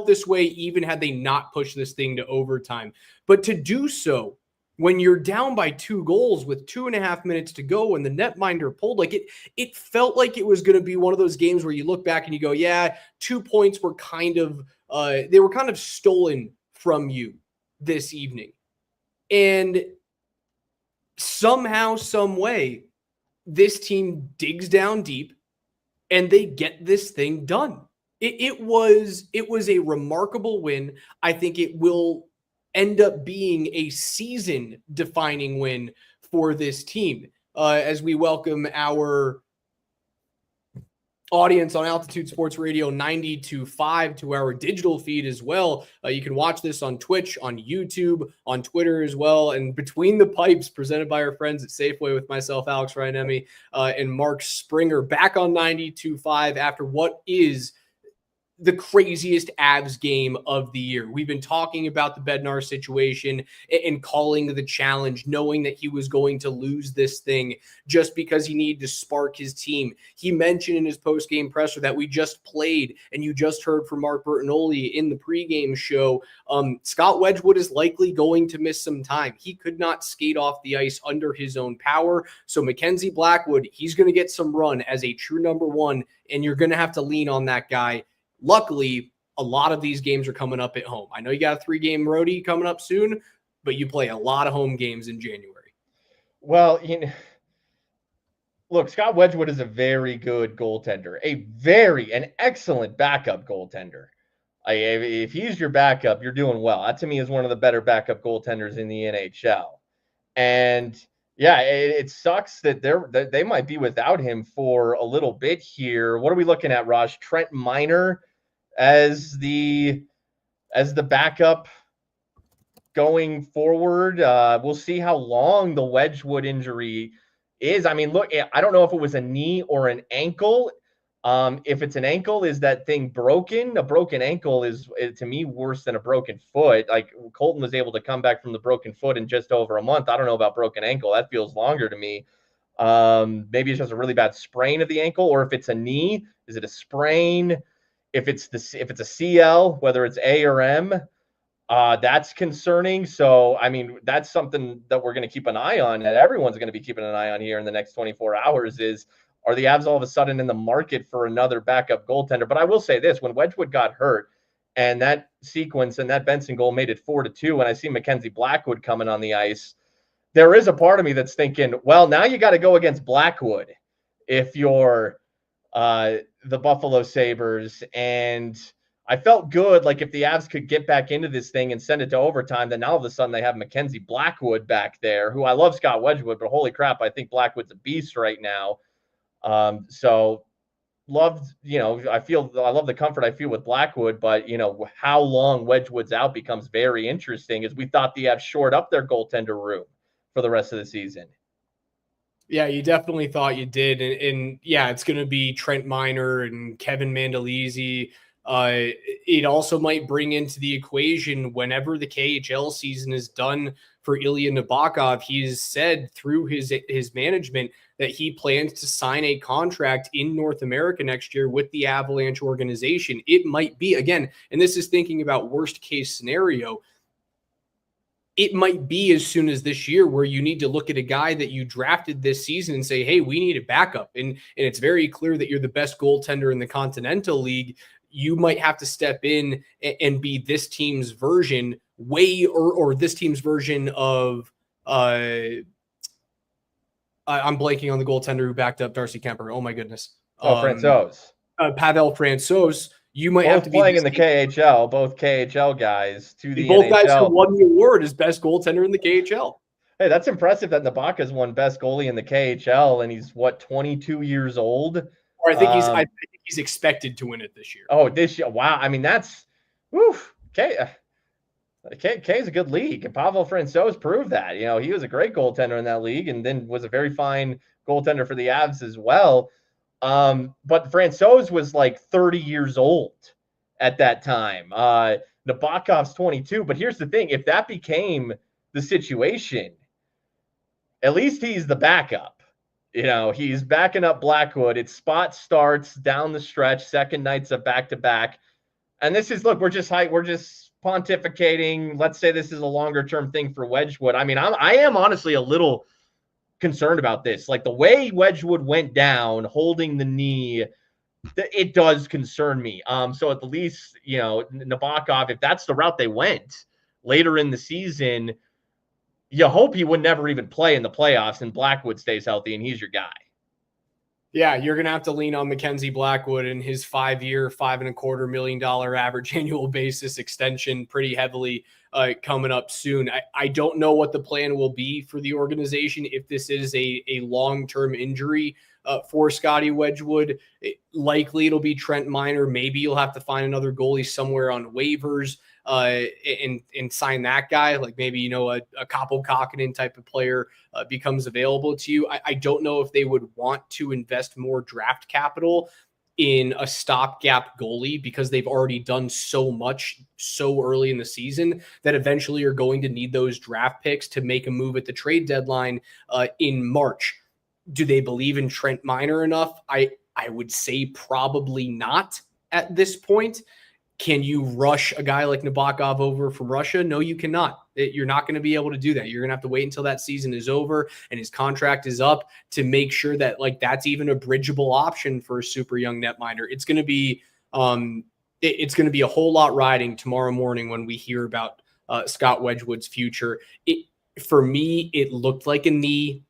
this way even had they not pushed this thing to overtime. But to do so when you're down by 2 goals with 2.5 minutes to go and the netminder pulled, like it felt like it was going to be one of those games where you look back and you go, yeah, 2 points were kind of stolen from you this evening. And somehow, some way, this team digs down deep and they get this thing done. It was a remarkable win. I think it will end up being a season-defining win for this team. As we welcome our audience on Altitude Sports Radio 92.5 to our digital feed as well. You can watch this on Twitch, on YouTube, on Twitter as well. And Between the Pipes, presented by our friends at Safeway with myself, Alex Ryanemi, and Mark Springer, back on 92.5 after what is the craziest Avs game of the year. We've been talking about the Bednar situation and calling the challenge, knowing that he was going to lose this thing just because he needed to spark his team. He mentioned in his post-game presser that we just played, and you just heard from Mark Bertinoli in the pregame show, Scott Wedgwood is likely going to miss some time. He could not skate off the ice under his own power. So Mackenzie Blackwood, he's going to get some run as a true number one, and you're going to have to lean on that guy. Luckily, a lot of these games are coming up at home. I know you got a 3-game roadie coming up soon, but you play a lot of home games in January. Well, look, Scott Wedgwood is a very good goaltender, an excellent backup goaltender. If he's your backup, you're doing well. That to me is one of the better backup goaltenders in the NHL. And yeah, it sucks that they might be without him for a little bit here. What are we looking at, Raj? Trent Miner as the backup going forward. We'll see how long the Wedgwood injury is. I mean, look, I don't know if it was a knee or an ankle. If it's an ankle, is that thing broken? A broken ankle is, to me, worse than a broken foot. Like Colton was able to come back from the broken foot in just over a month. I don't know about broken ankle. That feels longer to me. Maybe it's just a really bad sprain of the ankle, or if it's a knee, is it a sprain? If it's a CL, whether it's A or M, that's concerning. So, I mean, that's something that we're going to keep an eye on, and everyone's going to be keeping an eye on here in the next 24 hours is, are the Avs all of a sudden in the market for another backup goaltender? But I will say this, when Wedgwood got hurt and that sequence and that Benson goal made it 4-2, when I see Mackenzie Blackwood coming on the ice, there is a part of me that's thinking, well, now you got to go against Blackwood if you're the Buffalo Sabres. And I felt good, like if the Avs could get back into this thing and send it to overtime, then now all of a sudden they have Mackenzie Blackwood back there, who I love Scott Wedgwood, but holy crap, I think Blackwood's a beast right now. So loved, I love the comfort I feel with Blackwood, but how long Wedgwood's out becomes very interesting, as we thought the Avs shored up their goaltender room for the rest of the season. Yeah, you definitely thought you did. And yeah, it's going to be Trent Miner and Kevin Mandolese. It also might bring into the equation whenever the KHL season is done for Ilya Nabokov. He's said through his management that he plans to sign a contract in North America next year with the Avalanche organization. It might be, again, and this is thinking about worst case scenario, it might be as soon as this year where you need to look at a guy that you drafted this season and say, hey, we need a backup. And it's very clear that you're the best goaltender in the Continental League. You might have to step in and be this team's version or this team's version of I'm blanking on the goaltender who backed up Darcy Kemper. Oh my goodness. Francouz. Pavel Francouz. You might both have to be playing in the KHL, both KHL guys to the both NHL. Guys who won the award as best goaltender in the KHL. Hey, that's impressive that Nabok's won best goalie in the KHL, and he's 22 years old. Or I think he's expected to win it this year. Oh, this year! Wow, I mean that's K is a good league, and Pavel Francouz proved that. He was a great goaltender in that league, and then was a very fine goaltender for the Avs as well. But Francouz was like 30 years old at that time. Nabokov's 22. But here's the thing. If that became the situation, at least he's the backup. He's backing up Blackwood. It's spot starts down the stretch, second nights of back-to-back. And this is, look, we're just pontificating. Let's say this is a longer-term thing for Wedgwood. I mean, I am honestly a little concerned about this. Like the way Wedgwood went down holding the knee, it does concern me. So at the least, Nabokov, if that's the route they went later in the season, you hope he would never even play in the playoffs and Blackwood stays healthy and he's your guy. Yeah, you're going to have to lean on Mackenzie Blackwood and his 5-year, $5.25 million average annual basis extension pretty heavily coming up soon. I don't know what the plan will be for the organization if this is a long-term injury for Scotty Wedgwood. Likely it'll be Trent Miner. Maybe you'll have to find another goalie somewhere on waivers and sign that guy. Like maybe, a Kaapo Kakkonen type of player becomes available to you. I don't know if they would want to invest more draft capital in a stopgap goalie because they've already done so much so early in the season that eventually you're going to need those draft picks to make a move at the trade deadline in March. Do they believe in Trent Miner enough? I would say probably not at this point. Can you rush a guy like Nabokov over from Russia? No, you cannot. You're not going to be able to do that. You're going to have to wait until that season is over and his contract is up to make sure that like that's even a bridgeable option for a super young netminder. It's going to be it's going to be a whole lot riding tomorrow morning when we hear about Scott Wedgwood's future. For me, it looked like a knee.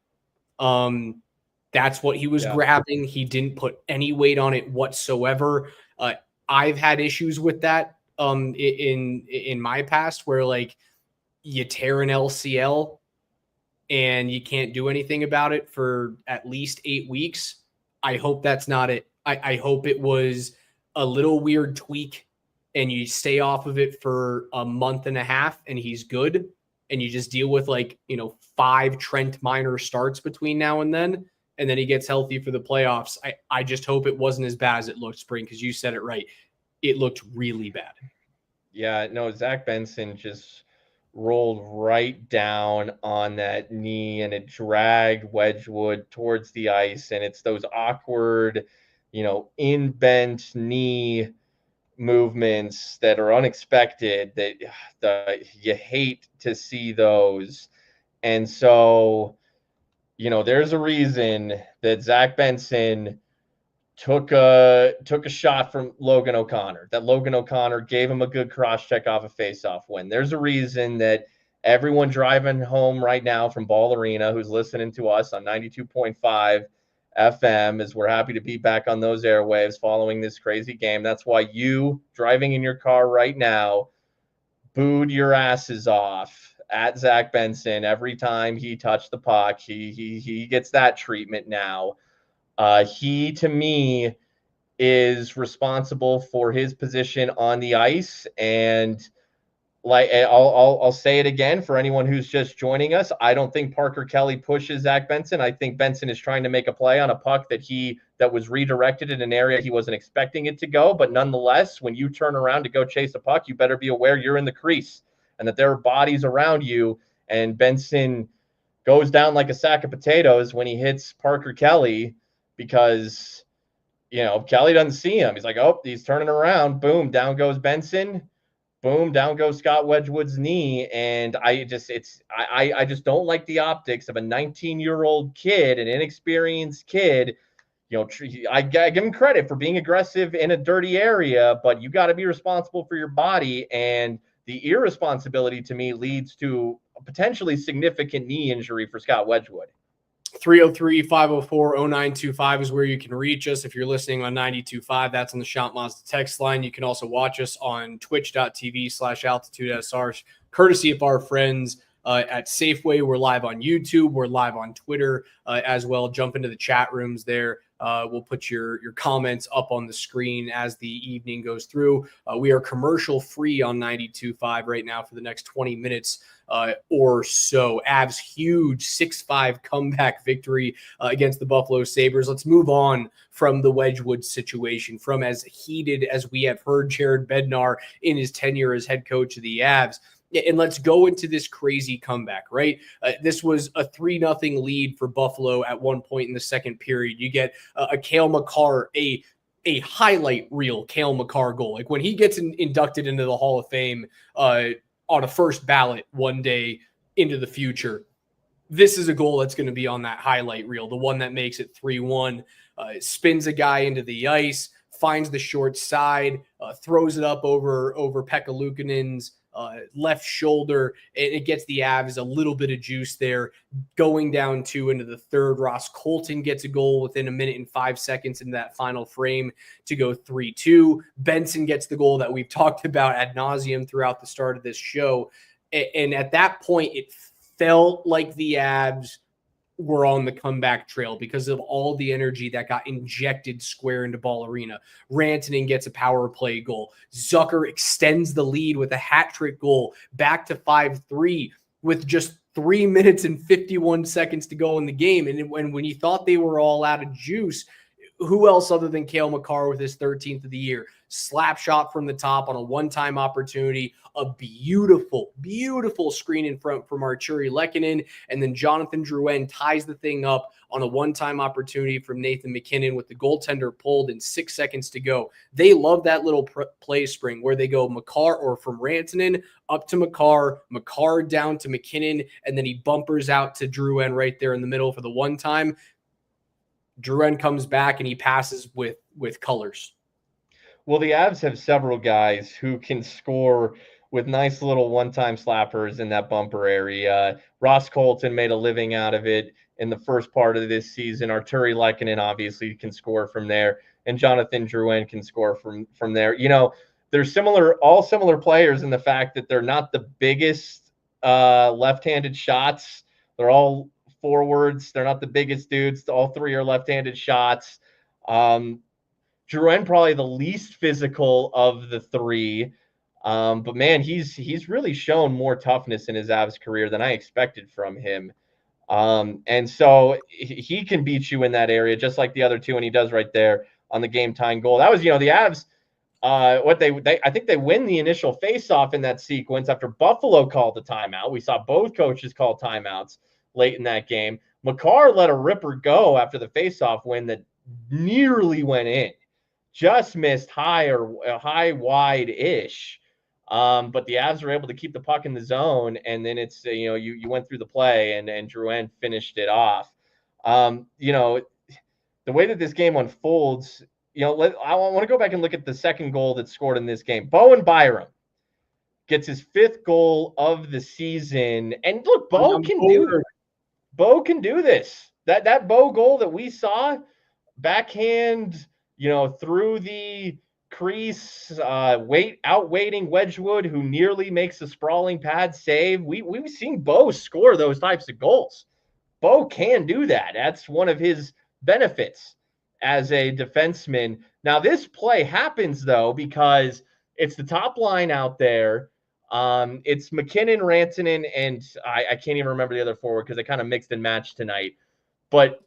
That's what he was grabbing. He didn't put any weight on it whatsoever. I've had issues with that in my past where like you tear an LCL and you can't do anything about it for at least 8 weeks. I hope that's not it. I hope it was a little weird tweak and you stay off of it for a month and a half and he's good. And you just deal with 5 Trent Miner starts between now and then he gets healthy for the playoffs. I just hope it wasn't as bad as it looked, Spring, because you said it right. It looked really bad. Yeah, no, Zach Benson just rolled right down on that knee and it dragged Wedgwood towards the ice. And it's those awkward, in-bent knee movements that are unexpected that you hate to see those. And so, there's a reason that Zach Benson took a shot from Logan O'Connor, that Logan O'Connor gave him a good cross-check off a face-off win. There's a reason that everyone driving home right now from Ball Arena who's listening to us on 92.5 FM is we're happy to be back on those airwaves following this crazy game. That's why you driving in your car right now booed your asses off at Zach Benson every time he touched the puck. He gets that treatment now. He, to me, is responsible for his position on the ice. And I'll say it again for anyone who's just joining us. I don't think Parker Kelly pushes Zach Benson. I think Benson is trying to make a play on a puck that was redirected in an area he wasn't expecting it to go. But nonetheless, when you turn around to go chase a puck, you better be aware you're in the crease and that there are bodies around you. And Benson goes down like a sack of potatoes when he hits Parker Kelly because, Kelly doesn't see him. He's like, oh, he's turning around. Boom, down goes Benson. Boom, down goes Scott Wedgwood's knee. And I just don't like the optics of a 19-year-old kid, an inexperienced kid. I give him credit for being aggressive in a dirty area, but you got to be responsible for your body. And the irresponsibility to me leads to a potentially significant knee injury for Scott Wedgwood. 303-504-0925 is where you can reach us. If you're listening on 92.5, that's on the Shop Mazda text line. You can also watch us on twitch.tv/altitudesr, courtesy of our friends at Safeway. We're live on YouTube. We're live on Twitter as well. Jump into the chat rooms there. We'll put your comments up on the screen as the evening goes through. We are commercial free on 92.5 right now for the next 20 minutes or so. Avs huge 6-5 comeback victory against the Buffalo Sabres. Let's move on from the Wedgwood situation, from as heated as we have heard Jared Bednar in his tenure as head coach of the Avs. And let's go into this crazy comeback, right? This was a 3-0 lead for Buffalo at one point in the second period. You get a Cale Makar, a highlight reel Cale Makar goal. Like when he gets inducted into the Hall of Fame on a first ballot one day into the future, this is a goal that's going to be on that highlight reel, the one that makes it 3-1. Spins a guy into the ice, finds the short side, throws it up over Pekka Luukkonen's left shoulder, and it gets the Avs a little bit of juice there. Going down 2 into the third, Ross Colton gets a goal within 1 minute and 5 seconds into that final frame to go 3-2. Benson gets the goal that we've talked about ad nauseum throughout the start of this show. And at that point, it felt like the Avs were on the comeback trail because of all the energy that got injected square into Ball Arena. Rantanen gets a power play goal. Zucker extends the lead with a hat trick goal back to 5-3 with just 3 minutes and 51 seconds to go in the game. And when you thought they were all out of juice, who else other than Cale Makar with his 13th of the year? Slap shot from the top on a one-time opportunity, a beautiful, beautiful screen in front from Arturi Lehkonen, and then Jonathan Drouin ties the thing up on a one-time opportunity from Nathan MacKinnon with the goaltender pulled and 6 seconds to go. They love that little play spring where they go Makar or from Rantanen up to Makar, Makar down to MacKinnon, and then he bumpers out to Drouin right there in the middle for the one-time. Drouin comes back and he passes with colors. Well, the Avs have several guys who can score with nice little one-time slappers in that bumper area. Ross Colton made a living out of it in the first part of this season. Arturi Lehkonen obviously can score from there, and Jonathan Drouin can score from there. You know, they're all similar players in the fact that they're not the biggest left-handed shots. They're all forwards. They're not the biggest dudes. All three are left-handed shots. Drouin probably the least physical of the three. But man, he's really shown more toughness in his Avs career than I expected from him. And so he can beat you in that area just like the other two, and he does right there on the game tying goal. That was, the Avs, I think they win the initial faceoff in that sequence after Buffalo called the timeout. We saw both coaches call timeouts late in that game. Makar let a ripper go after the faceoff win that nearly went in. Just missed high wide-ish. But the Avs were able to keep the puck in the zone, and then it's, you went through the play, and Drouin finished it off. The way that this game unfolds, I want to go back and look at the second goal that's scored in this game. Bowen Byram gets his 5th goal of the season, and look, Bo can do this. That Bo goal that we saw, backhand, through the crease, outweighting Wedgwood, who nearly makes a sprawling pad save. We've seen Bo score those types of goals. Bo can do that. That's one of his benefits as a defenseman. Now, this play happens, though, because it's the top line out there. It's MacKinnon, Rantanen, and I can't even remember the other forward because I kind of mixed and matched tonight. But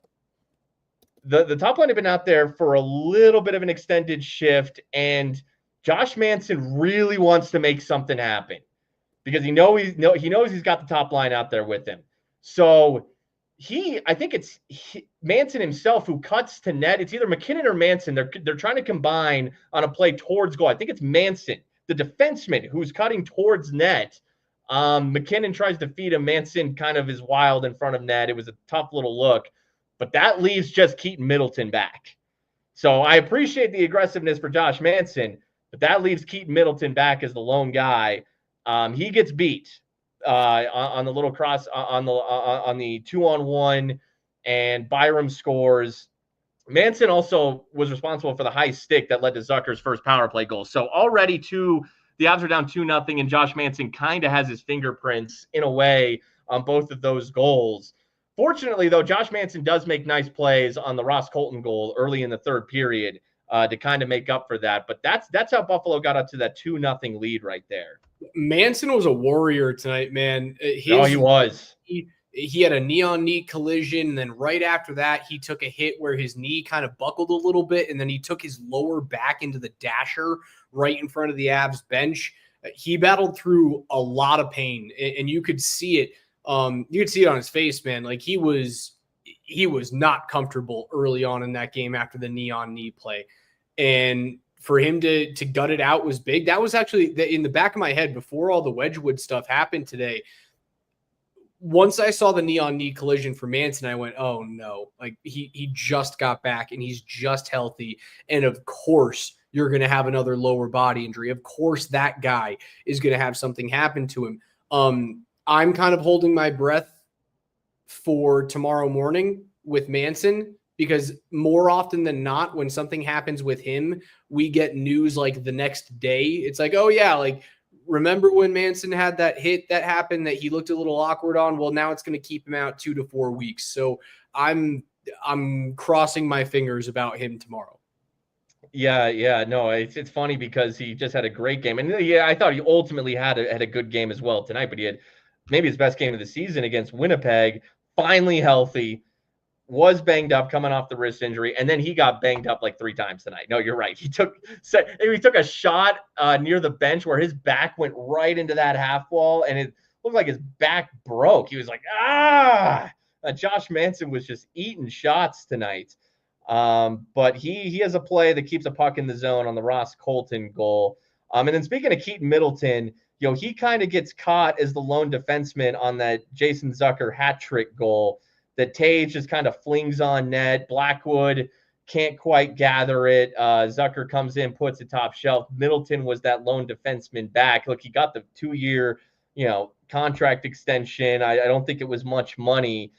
the top line had been out there for a little bit of an extended shift, and Josh Manson really wants to make something happen because he knows he's got the top line out there with him. So I think it's Manson himself who cuts to net. It's either MacKinnon or Manson. They're trying to combine on a play towards goal. I think it's Manson, the defenseman, who's cutting towards net. MacKinnon tries to feed him. Manson kind of is wild in front of net. It was a tough little look. But that leaves just Keaton Middleton back. So I appreciate the aggressiveness for Josh Manson, but that leaves Keaton Middleton back as the lone guy. He gets beat on the little cross on the 2-on-1, and Byram scores. Manson also was responsible for the high stick that led to Zucker's first power play goal. So already the Avs are down 2-0, and Josh Manson kind of has his fingerprints in a way on both of those goals. Fortunately, though, Josh Manson does make nice plays on the Ross Colton goal early in the third period to kind of make up for that. But that's how Buffalo got up to that 2-0 lead right there. Manson was a warrior tonight, man. He was. He had a knee-on-knee collision, and then right after that, he took a hit where his knee kind of buckled a little bit, and then he took his lower back into the dasher right in front of the Avs bench. He battled through a lot of pain, and you could see it. You could see it on his face, man. Like he was not comfortable early on in that game after the knee-on-knee play. And for him to gut it out was big. That was actually in the back of my head before all the Wedgwood stuff happened today. Once I saw the knee-on-knee collision for Manson, I went, oh no, like he just got back and he's just healthy. And of course, you're going to have another lower body injury. Of course, that guy is going to have something happen to him. I'm kind of holding my breath for tomorrow morning with Manson because more often than not, when something happens with him, we get news like the next day. It's like, oh yeah, like remember when Manson had that hit that happened that he looked a little awkward on? Well, now it's going to keep him out 2 to 4 weeks. So I'm crossing my fingers about him tomorrow. Yeah. No, it's funny because he just had a great game. And yeah, I thought he ultimately had a good game as well tonight, but he had maybe his best game of the season against Winnipeg, finally healthy. was banged up coming off the wrist injury, and then he got banged up like 3 times tonight. No, you're right. He took a shot near the bench where his back went right into that half wall, and it looked like his back broke. He was like, Josh Manson was just eating shots tonight. But he has a play that keeps a puck in the zone on the Ross Colton goal. And then speaking of Keaton Middleton, he kind of gets caught as the lone defenseman on that Jason Zucker hat trick goal that Tage just kind of flings on net. Blackwood can't quite gather it. Zucker comes in, puts it top shelf. Middleton was that lone defenseman back. Look, he got the 2-year, contract extension. I don't think it was much money.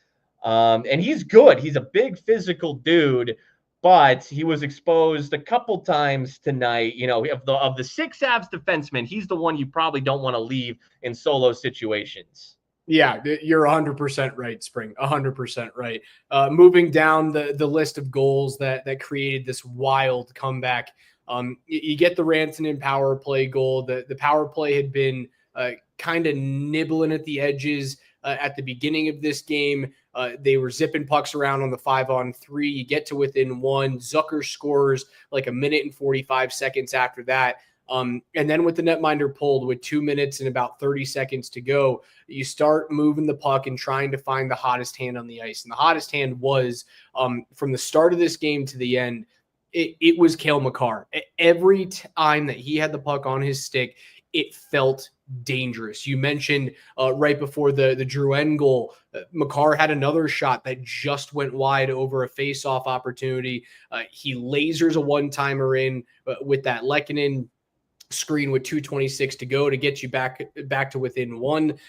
And he's good. He's a big physical dude, but he was exposed a couple times tonight. Of the 6 Avs defensemen, he's the one you probably don't want to leave in solo situations. Yeah, you're 100% right, Spring. 100% right. Moving down the list of goals that created this wild comeback, you get the Rantanen power play goal. The power play had been kind of nibbling at the edges at the beginning of this game. They were zipping pucks around on the 5-on-3. You get to within 1. Zucker scores like a minute and 45 seconds after that. And then with the netminder pulled with 2 minutes and about 30 seconds to go, you start moving the puck and trying to find the hottest hand on the ice. And the hottest hand was from the start of this game to the end, it was Cale Makar. Every time that he had the puck on his stick, it felt dangerous. You mentioned right before the Drouin goal, Makar had another shot that just went wide over a face-off opportunity. He lasers a one-timer in with that Lehkonen screen with 2:26 to go to get you back to within 1.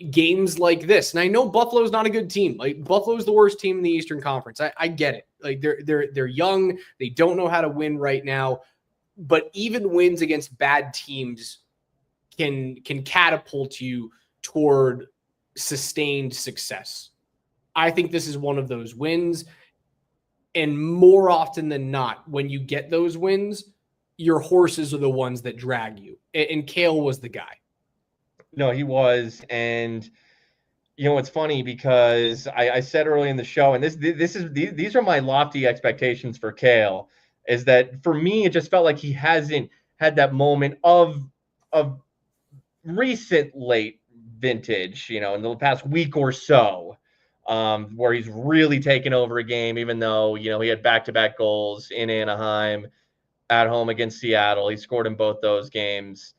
Games like this, and I know Buffalo's not a good team. Like, Buffalo's the worst team in the Eastern Conference. I get it. Like, they're young. They don't know how to win right now. But even wins against bad teams can catapult you toward sustained success. I think this is one of those wins. And more often than not, when you get those wins, your horses are the ones that drag you. And Cale was the guy. No, he was. And, it's funny because I said early in the show, and these are my lofty expectations for Cale, is that for me, it just felt like he hasn't had that moment of recent late vintage, in the past week or so, where he's really taken over a game, even though, he had back-to-back goals in Anaheim, at home against Seattle. He scored in both those games.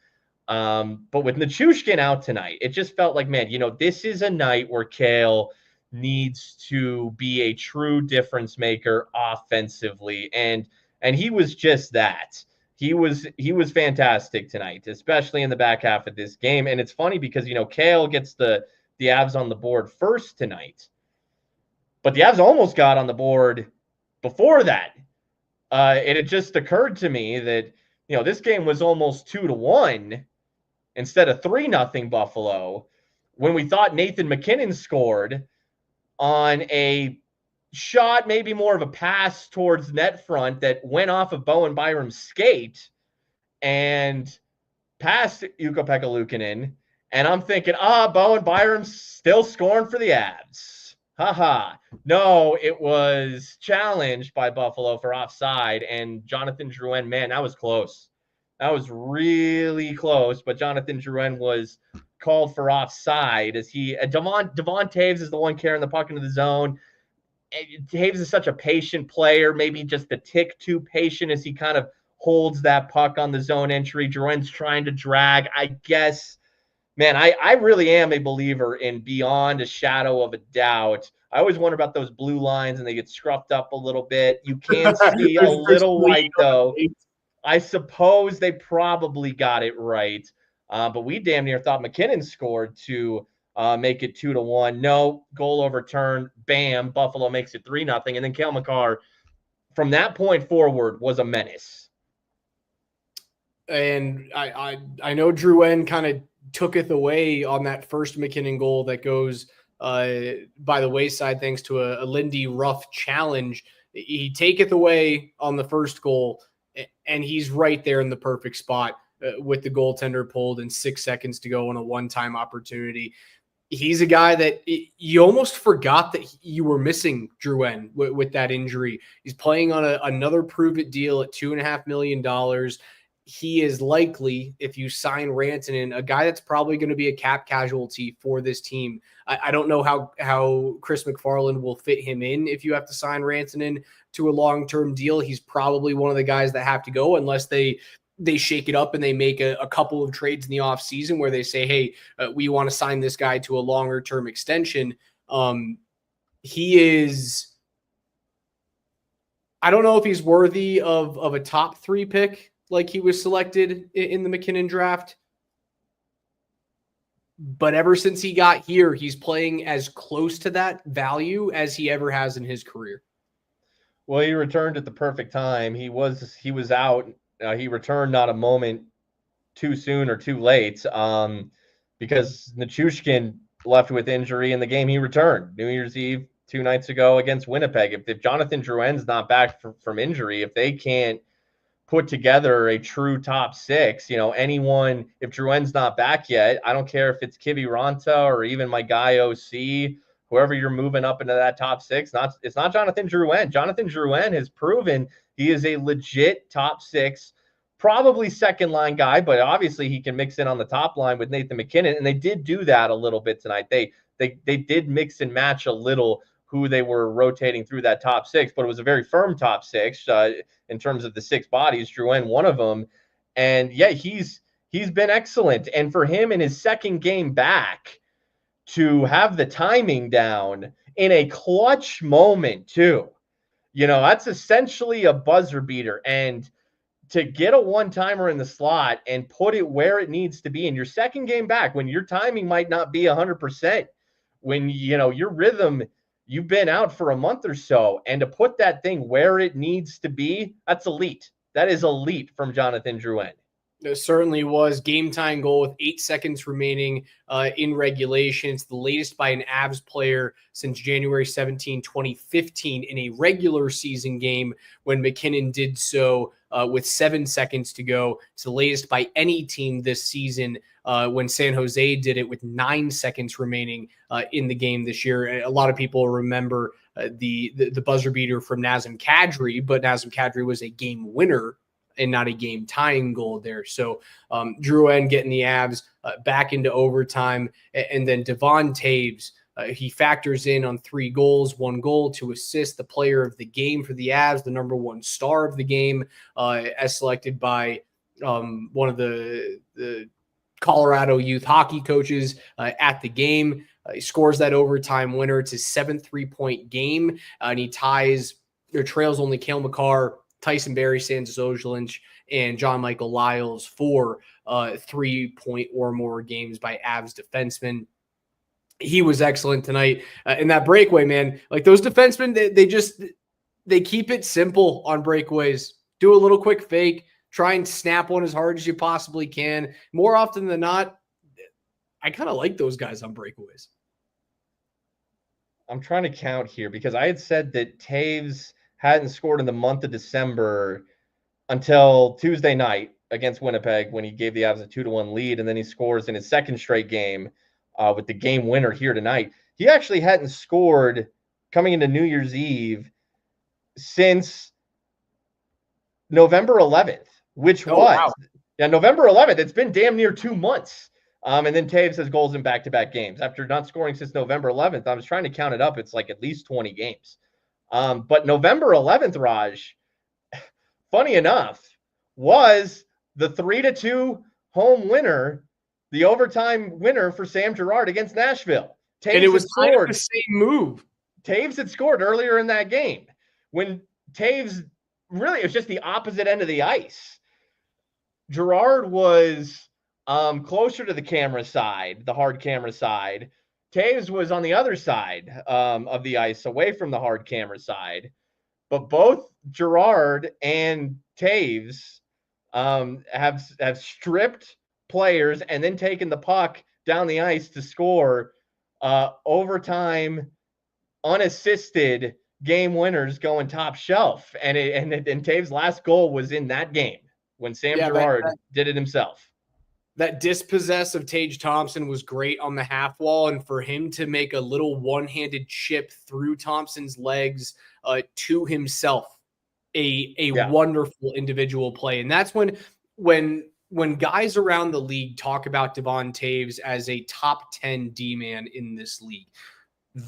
But with Nichushkin out tonight, it just felt like, man, this is a night where Cale needs to be a true difference maker offensively. And he was just that. He was fantastic tonight, especially in the back half of this game. And it's funny because, Cale gets the Avs on the board first tonight. But the Avs almost got on the board before that. It had just occurred to me that, this game was almost 2-1 instead of 3-0 Buffalo when we thought Nathan MacKinnon scored on a shot, maybe more of a pass towards net front that went off of Bowen Byram's skate and past Ukko-Pekka Luukkonen. And I'm thinking, Bowen Byram's still scoring for the Avs. Haha. No, it was challenged by Buffalo for offside, and Jonathan Drouin, man, that was close. That was really close, but Jonathan Drouin was called for offside as Devon Taves is the one carrying the puck into the zone. Taves is such a patient player, maybe just a tick too patient as he kind of holds that puck on the zone entry. Drouin's trying to drag, I guess. Man, I really am a believer in beyond a shadow of a doubt. I always wonder about those blue lines, and they get scruffed up a little bit. You can see a little white, though. I suppose they probably got it right. But we damn near thought MacKinnon scored to make it 2-1. No, goal overturned. Bam, Buffalo makes it 3-0. And then Cale Makar, from that point forward, was a menace. And I know Drouin kind of took it away on that first MacKinnon goal that goes by the wayside thanks to a Lindy Ruff challenge. He taketh away on the first goal, and he's right there in the perfect spot with the goaltender pulled and 6 seconds to go on a one-time opportunity. he's a guy that you almost forgot that you were missing Drouin with that injury. He's playing on another prove-it deal at $2.5 million. He is likely, if you sign Rantanen, a guy that's probably going to be a cap casualty for this team. I don't know how Chris McFarland will fit him in if you have to sign Rantanen to a long-term deal. He's probably one of the guys that have to go unless they shake it up and they make a couple of trades in the offseason where they say, hey, we want to sign this guy to a longer term extension. He is, I don't know if he's worthy of a top 3 pick like he was selected in the McKinnon draft. But ever since he got here, he's playing as close to that value as he ever has in his career. Well, he returned at the perfect time. He was out. He returned not a moment too soon or too late, because Nichushkin left with injury in the game he returned New Year's Eve 2 nights ago against Winnipeg. If Jonathan Drouin's not back from injury, if they can't put together a true top 6, if Drouin's not back yet, I don't care if it's Kiviranta or even my guy OC, whoever you're moving up into that top 6, it's not Jonathan Drouin. Jonathan Drouin has proven he is a legit top 6, probably second line guy, but obviously he can mix in on the top line with Nathan McKinnon, and they did do that a little bit tonight. They did mix and match a little who they were rotating through that top 6, but it was a very firm top 6 in terms of the 6 bodies. Drouin, one of them, and yeah, he's been excellent. And for him in his second game back to have the timing down in a clutch moment too, that's essentially a buzzer beater. And to get a one-timer in the slot and put it where it needs to be in your second game back, when your timing might not be 100%, when your rhythm, you've been out for a month or so, and to put that thing where it needs to be, that's elite. That is elite from Jonathan Drouin. It certainly was. Game time goal with 8 seconds remaining in regulation. It's the latest by an Avs player since January 17, 2015 in a regular season game when McKinnon did so with 7 seconds to go. It's the latest by any team this season when San Jose did it with 9 seconds remaining in the game this year. A lot of people remember the buzzer beater from Nazem Kadri, but Nazem Kadri was a game winner and not a game tying goal there. So Drouin getting the Avs back into overtime, and then Devon Taves, he factors in on 3 goals, 1 goal, 2 assists, the player of the game for the Avs, the number 1 star of the game, as selected by one of the Colorado youth hockey coaches at the game. He scores that overtime winner. It's his 7th 3-point game, and he trails only Cale Makar, Tyson Barrie, Sansa Ojelynch, and John Michael Lyles for 3-point or more games by Avs defensemen. He was excellent tonight. In that breakaway, man, like those defensemen, they keep it simple on breakaways. Do a little quick fake, try and snap one as hard as you possibly can. More often than not, I kind of like those guys on breakaways. I'm trying to count here because I had said that Taves hadn't scored in the month of December until Tuesday night against Winnipeg when he gave the Avs a 2-1 lead, and then he scores in his second straight game with the game winner here tonight. He actually hadn't scored coming into New Year's Eve since November 11th, which November 11th. It's been damn near 2 months. And then Taves has goals in back-to-back games. After not scoring since November 11th, I was trying to count it up. It's like at least 20 games. But November 11th, Raj, funny enough, was the 3-2 home winner, the overtime winner for Sam Girard against Nashville. Taves and it was kind of the same move. Taves had scored earlier in that game when Taves really, it was just the opposite end of the ice. Girard was closer to the camera side, the hard camera side. Taves was on the other side of the ice, away from the hard camera side. But both Girard and Taves have stripped players and then taken the puck down the ice to score overtime, unassisted game winners going top shelf. And Taves' last goal was in that game when Sam Girard did it himself. That dispossess of Tage Thompson was great on the half wall, and for him to make a little one-handed chip through Thompson's legs to himself, a wonderful individual play. And that's when guys around the league talk about Devon Taves as a top 10 D-man in this league,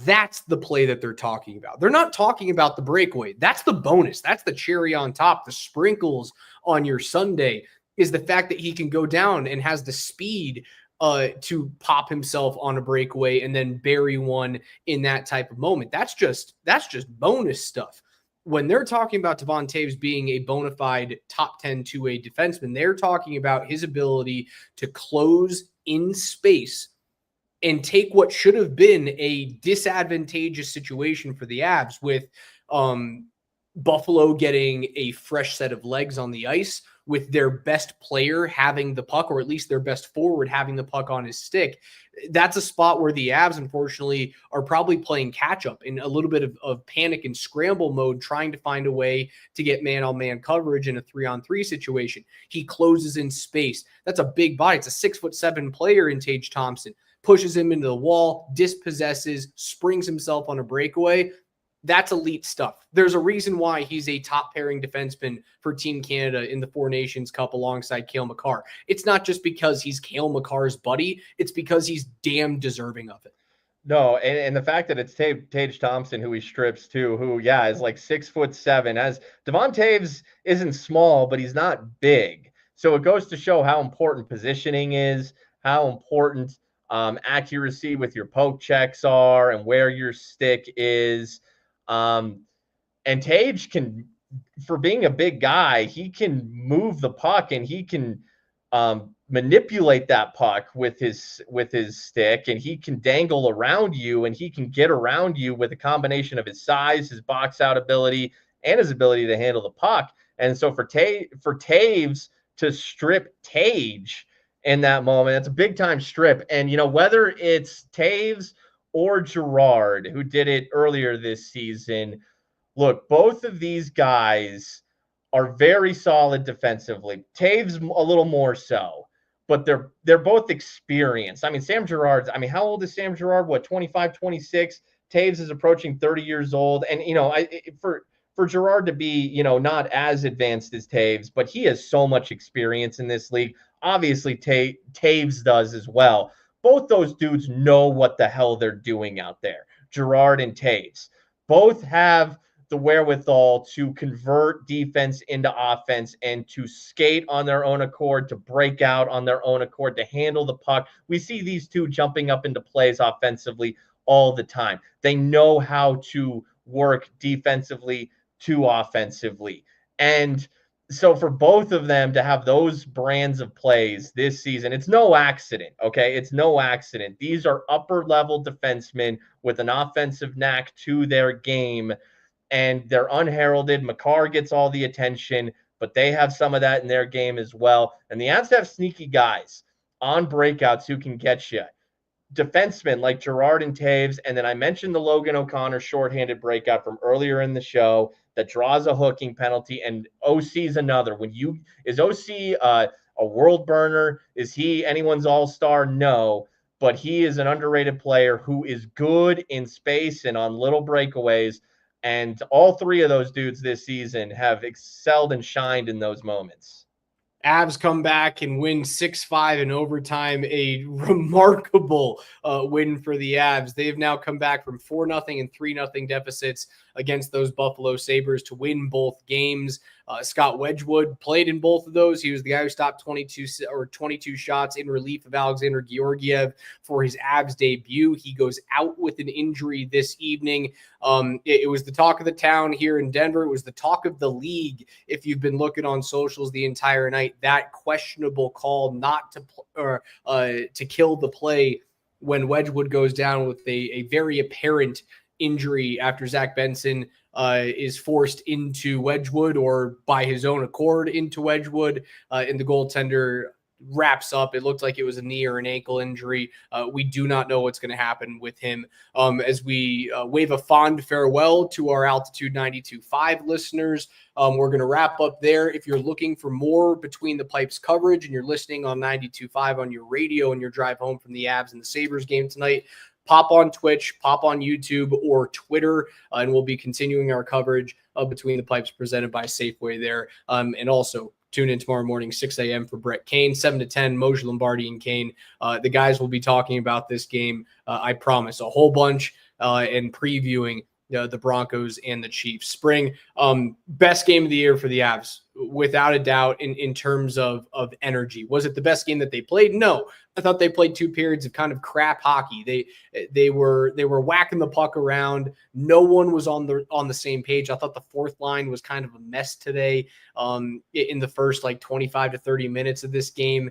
that's the play that they're talking about. They're not talking about the breakaway. That's the bonus. That's the cherry on top. The sprinkles on your Sunday is the fact that he can go down and has the speed to pop himself on a breakaway and then bury one in that type of moment. That's just bonus stuff. When they're talking about Devon Taves being a bona fide top 10 two-way defenseman, they're talking about his ability to close in space and take what should have been a disadvantageous situation for the Avs with Buffalo getting a fresh set of legs on the ice, with their best player having the puck, or at least their best forward having the puck on his stick. That's a spot where the Avs, unfortunately, are probably playing catch-up in a little bit of panic and scramble mode, trying to find a way to get man-on-man coverage in a 3-on-3 situation. He closes in space. That's a big body. It's a 6'7" player in Tage Thompson. Pushes him into the wall, dispossesses, springs himself on a breakaway. That's elite stuff. There's a reason why he's a top pairing defenseman for Team Canada in the Four Nations Cup alongside Cale Makar. It's not just because he's Cale Makar's buddy. It's because he's damn deserving of it. No, and the fact that it's Tage Thompson who he strips too, who, is like 6'7". As Devon Taves isn't small, but he's not big. So it goes to show how important positioning is, how important accuracy with your poke checks are, and where your stick is. And Tage can, for being a big guy, he can move the puck and he can manipulate that puck with his stick, and he can dangle around you, and he can get around you with a combination of his size, his box out ability, and his ability to handle the puck. And so for Taves to strip Tage in that moment, it's a big time strip. And whether it's Taves or Girard, who did it earlier this season, look, both of these guys are very solid defensively. Taves a little more so, but they're both experienced. I mean, Sam Girard's, how old is Sam Girard? What, 25, 26? Taves is approaching 30 years old. And, for Girard to be, not as advanced as Taves, but he has so much experience in this league. Obviously, Taves does as well. Both those dudes know what the hell they're doing out there. Girard and Taves both have the wherewithal to convert defense into offense and to skate on their own accord, to break out on their own accord, to handle the puck. We see these two jumping up into plays offensively all the time. They know how to work defensively to offensively. And so for both of them to have those brands of plays this season, it's no accident, okay? It's no accident. These are upper-level defensemen with an offensive knack to their game, and they're unheralded. Makar gets all the attention, but they have some of that in their game as well. And the Avs have sneaky guys on breakouts who can get you. Defensemen like Girard and Taves, and then I mentioned the Logan O'Connor shorthanded breakout from earlier in the show that draws a hooking penalty, and OC's another. Is OC a world burner? Is he anyone's all-star? No, but he is an underrated player who is good in space and on little breakaways, and all three of those dudes this season have excelled and shined in those moments. Avs come back and win 6-5 in overtime, a remarkable win for the Avs. They've now come back from 4-0 and 3-0 deficits against those Buffalo Sabres to win both games. Scott Wedgwood played in both of those. He was the guy who stopped 22 shots in relief of Alexander Georgiev for his Avs debut. He goes out with an injury this evening. It was the talk of the town here in Denver. It was the talk of the league. If you've been looking on socials the entire night, that questionable call not to kill the play when Wedgwood goes down with a very apparent injury after Zach Benson is forced into Wedgwood, or by his own accord into Wedgwood, and the goaltender wraps up. It looked like it was a knee or an ankle injury. We do not know what's going to happen with him. As we wave a fond farewell to our Altitude 92.5 listeners, we're going to wrap up there. If you're looking for more Between the Pipes coverage and you're listening on 92.5 on your radio and your drive home from the Avs and the Sabres game tonight, pop on Twitch, pop on YouTube or Twitter, and we'll be continuing our coverage of Between the Pipes presented by Safeway there. And also tune in tomorrow morning, 6 a.m. for Brett Kane, 7 to 10, Moshe Lombardi and Kane. The guys will be talking about this game, I promise, a whole bunch, and previewing the Broncos and the Chiefs. Spring, best game of the year for the Avs, without a doubt, in terms of energy. Was it the best game that they played? No. I thought they played 2 periods of kind of crap hockey. They were whacking the puck around. No one was on the same page. I thought the fourth line was kind of a mess today in the first 25 to 30 minutes of this game.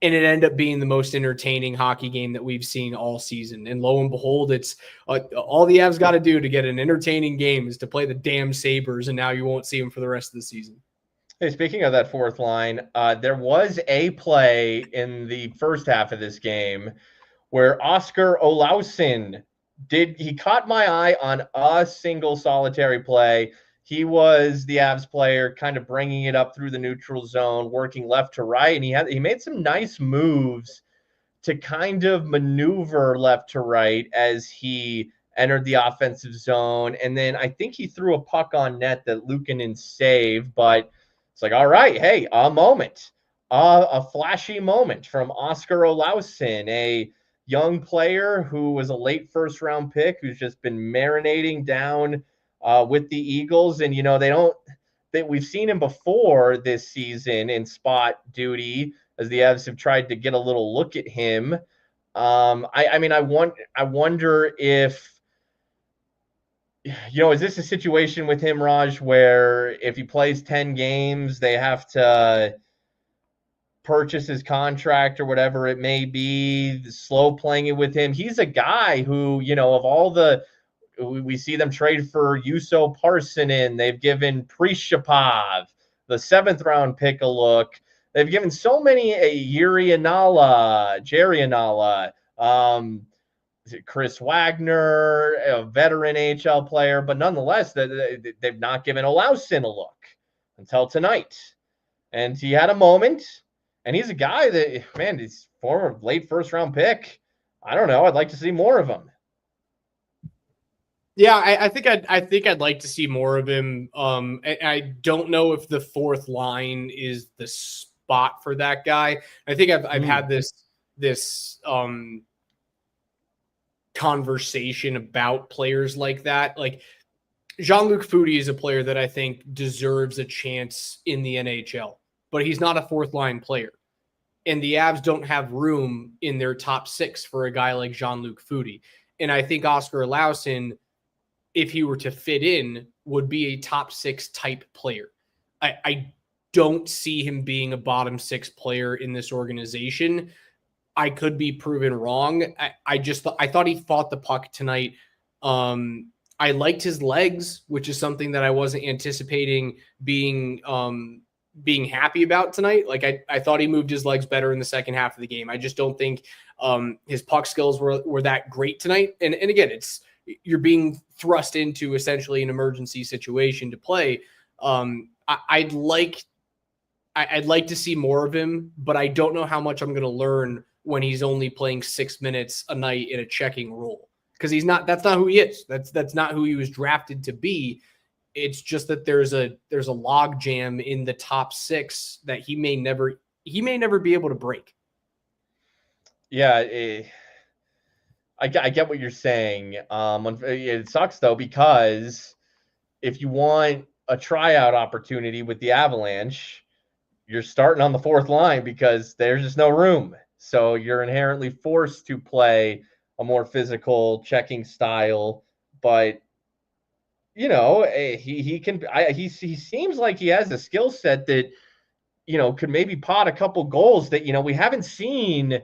And it ended up being the most entertaining hockey game that we've seen all season. And lo and behold, it's all the Avs got to do to get an entertaining game is to play the damn Sabres, and now you won't see them for the rest of the season. Hey, speaking of that fourth line, there was a play in the first half of this game where Oscar Olausson he caught my eye on a single solitary play. He was the Avs player kind of bringing it up through the neutral zone, working left to right, and he made some nice moves to kind of maneuver left to right as he entered the offensive zone. And then I think he threw a puck on net that Luukkonen saved, but it's like, all right, hey, a moment, a flashy moment from Oscar Olausson, a young player who was a late first-round pick who's just been marinating down with the Eagles. And, we've seen him before this season in spot duty as the Avs have tried to get a little look at him. I wonder if, is this a situation with him, Raj, where if he plays 10 games, they have to purchase his contract or whatever it may be, slow playing it with him? He's a guy who, of all we see them trade for Juuso Parssinen. They've given Priishapov, the 7th round pick, a look. They've given so many, Jerry Anala, Chris Wagner, a veteran AHL player, but nonetheless, they've not given Olausson a look until tonight. And he had a moment, and he's a guy that, man, he's former late first-round pick. I don't know. I'd like to see more of him. Yeah, I think I'd like to see more of him. I don't know if the fourth line is the spot for that guy. I think I've had this conversation about players like that. Like Jean-Luc Foudy is a player that I think deserves a chance in the NHL, but he's not a fourth line player. And the Avs don't have room in their top 6 for a guy like Jean-Luc Foudy. And I think Oscar Olausson, if he were to fit in, would be a top 6 type player. I don't see him being a bottom 6 player in this organization. I could be proven wrong. I thought he fought the puck tonight. I liked his legs, which is something that I wasn't anticipating being happy about tonight. Like I thought he moved his legs better in the second half of the game. I just don't think his puck skills were that great tonight. And again, you're being thrust into essentially an emergency situation to play. I'd like to see more of him, but I don't know how much I'm going to learn when he's only playing 6 minutes a night in a checking role, because that's not who he is. That's not who he was drafted to be. It's just that there's a log jam in the top 6 that he may never be able to break. Yeah. I get what you're saying. It sucks, though, because if you want a tryout opportunity with the Avalanche, you're starting on the fourth line because there's just no room. So you're inherently forced to play a more physical checking style. But, he can. He seems like he has a skill set that, could maybe pot a couple goals that, we haven't seen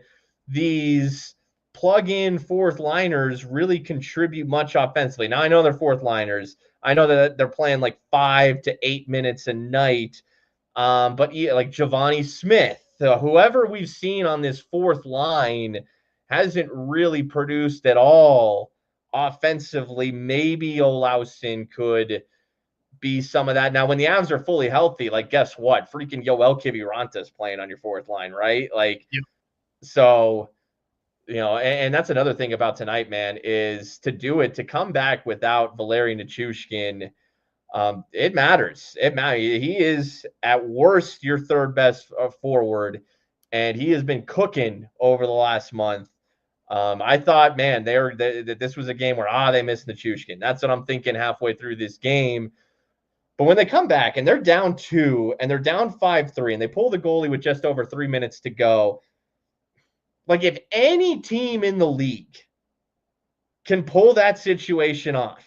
these plug-in fourth liners really contribute much offensively. Now, I know they're fourth liners. I know that they're playing like 5 to 8 minutes a night. But like Giovanni Smith, whoever we've seen on this fourth line hasn't really produced at all offensively. Maybe Olausen could be some of that. Now, when the Avs are fully healthy, like, guess what? Freaking Yoel Kiviranta is playing on your fourth line, right? Like, Yep. So, and that's another thing about tonight, man, is to come back without Valeri Nichushkin. It matters. It matters. He is at worst your third best forward, and he has been cooking over the last month. I thought, man, that this was a game where they missed Nichushkin. That's what I'm thinking halfway through this game. But when they come back and they're down 2 and they're down 5-3 and they pull the goalie with just over 3 minutes to go, like if any team in the league can pull that situation off.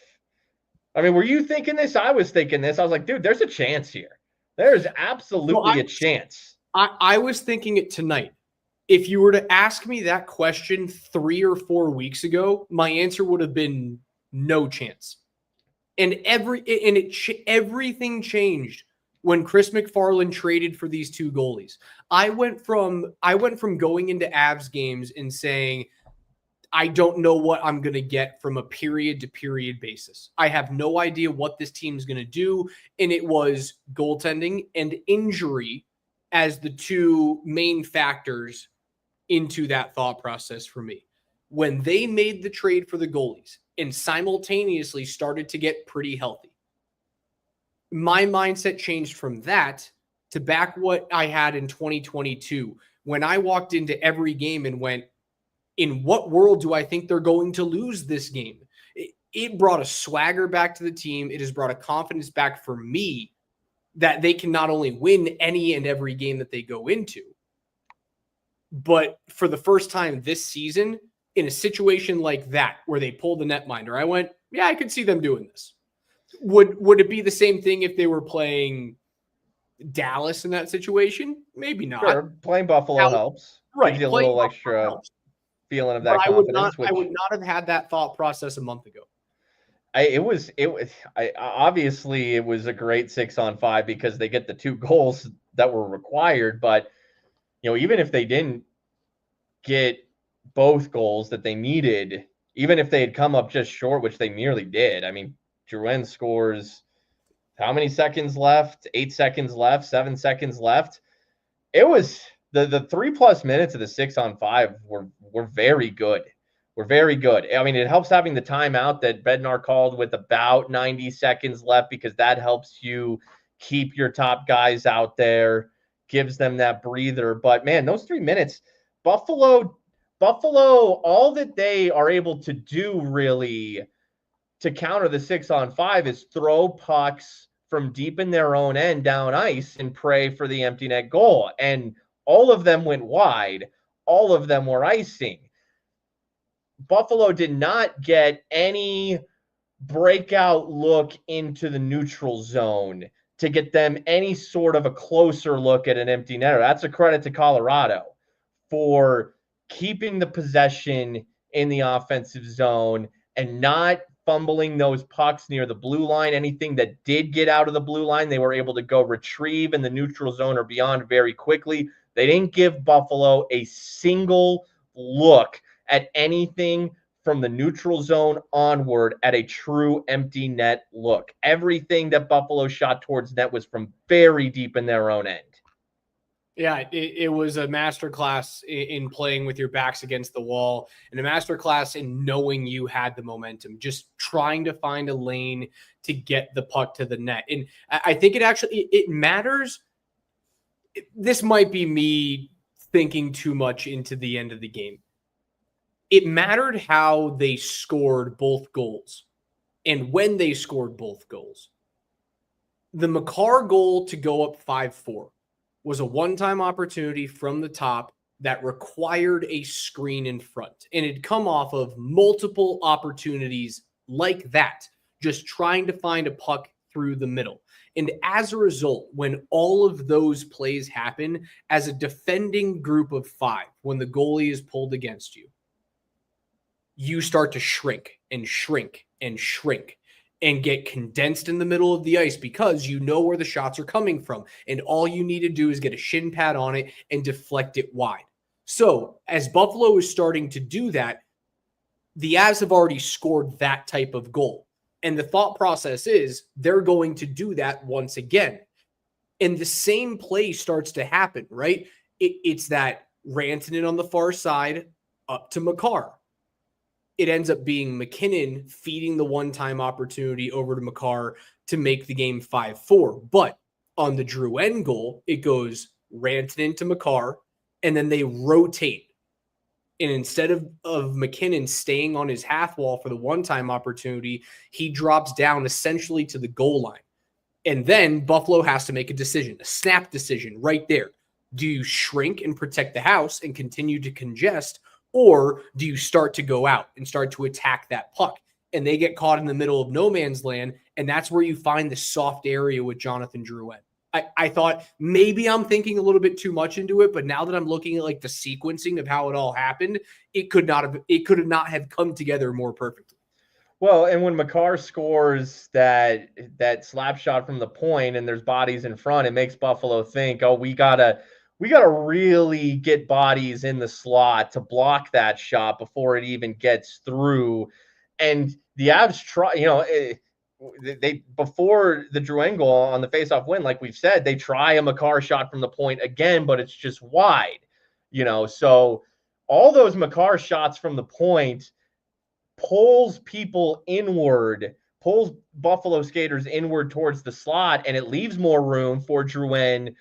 I mean, were you thinking this? I was thinking this. I was like, dude, there's a chance here. There's absolutely a chance. I was thinking it tonight. If you were to ask me that question 3 or 4 weeks ago, my answer would have been no chance. And everything changed when Chris McFarland traded for these two goalies. I went from going into Avs games and saying, I don't know what I'm going to get from a period to period basis. I have no idea what this team's going to do. And it was goaltending and injury as the two main factors into that thought process for me. When they made the trade for the goalies and simultaneously started to get pretty healthy, my mindset changed from that to back what I had in 2022 when I walked into every game and went, in what world do I think they're going to lose this game? It brought a swagger back to the team. It has brought a confidence back for me that they can not only win any and every game that they go into, but for the first time this season, in a situation like that where they pull the netminder, I went, yeah, I could see them doing this. Would it be the same thing if they were playing Dallas in that situation? Maybe not. Sure, playing Buffalo helps. Right. Gives you a little extra feeling of that confidence. I would not have had that thought process a month ago. Obviously it was a great 6-on-5 because they get the 2 goals that were required. But, even if they didn't get both goals that they needed, even if they had come up just short, which they nearly did. I mean, Drouin scores how many seconds left? 8 seconds left, 7 seconds left. It was the 3+ minutes of the 6-on-5 were very good. Were very good. I mean, it helps having the timeout that Bednar called with about 90 seconds left because that helps you keep your top guys out there, gives them that breather. But man, those 3 minutes, Buffalo, all that they are able to do really to counter the 6-on-5 is throw pucks from deep in their own end down ice and pray for the empty net goal. And all of them went wide. All of them were icing. Buffalo did not get any breakout look into the neutral zone to get them any sort of a closer look at an empty netter. That's a credit to Colorado for keeping the possession in the offensive zone and not fumbling those pucks near the blue line. Anything that did get out of the blue line, they were able to go retrieve in the neutral zone or beyond very quickly. They didn't give Buffalo a single look at anything from the neutral zone onward at a true empty net look. Everything that Buffalo shot towards net was from very deep in their own end. Yeah, it was a masterclass in playing with your backs against the wall and a masterclass in knowing you had the momentum, just trying to find a lane to get the puck to the net. And I think it matters. This might be me thinking too much into the end of the game. It mattered how they scored both goals and when they scored both goals. The Makar goal to go up 5-4 was a one-time opportunity from the top that required a screen in front. And it had come off of multiple opportunities like that, just trying to find a puck through the middle. And as a result, when all of those plays happen as a defending group of 5, when the goalie is pulled against you, you start to shrink and shrink and shrink. and get condensed in the middle of the ice because you know where the shots are coming from. And all you need to do is get a shin pad on it and deflect it wide. So as Buffalo is starting to do that, the Avs have already scored that type of goal. And the thought process is they're going to do that once again. And the same play starts to happen, right? It's that Rantanen on the far side up to Makar. It ends up being McKinnon feeding the one-time opportunity over to Makar to make the game 5-4. But on the Drouin goal, it goes Rantanen to Makar, and then they rotate. And instead of McKinnon staying on his half wall for the one-time opportunity, he drops down essentially to the goal line. And then Buffalo has to make a decision, a snap decision right there. Do you shrink and protect the house and continue to congest, or do you start to go out and start to attack that puck? And they get caught in the middle of no man's land, and that's where you find the soft area with Jonathan Drouin. I thought maybe I'm thinking a little bit too much into it, but now that I'm looking at like the sequencing of how it all happened, it could not have come together more perfectly. Well, and when Makar scores that slap shot from the point and there's bodies in front, it makes Buffalo think, oh, we gotta really get bodies in the slot to block that shot before it even gets through. And the Avs try, they before the Drouin goal on the faceoff win, like we've said, they try a Makar shot from the point again, but it's just wide. So all those Makar shots from the point pulls people inward, pulls Buffalo skaters inward towards the slot, and it leaves more room for Drouin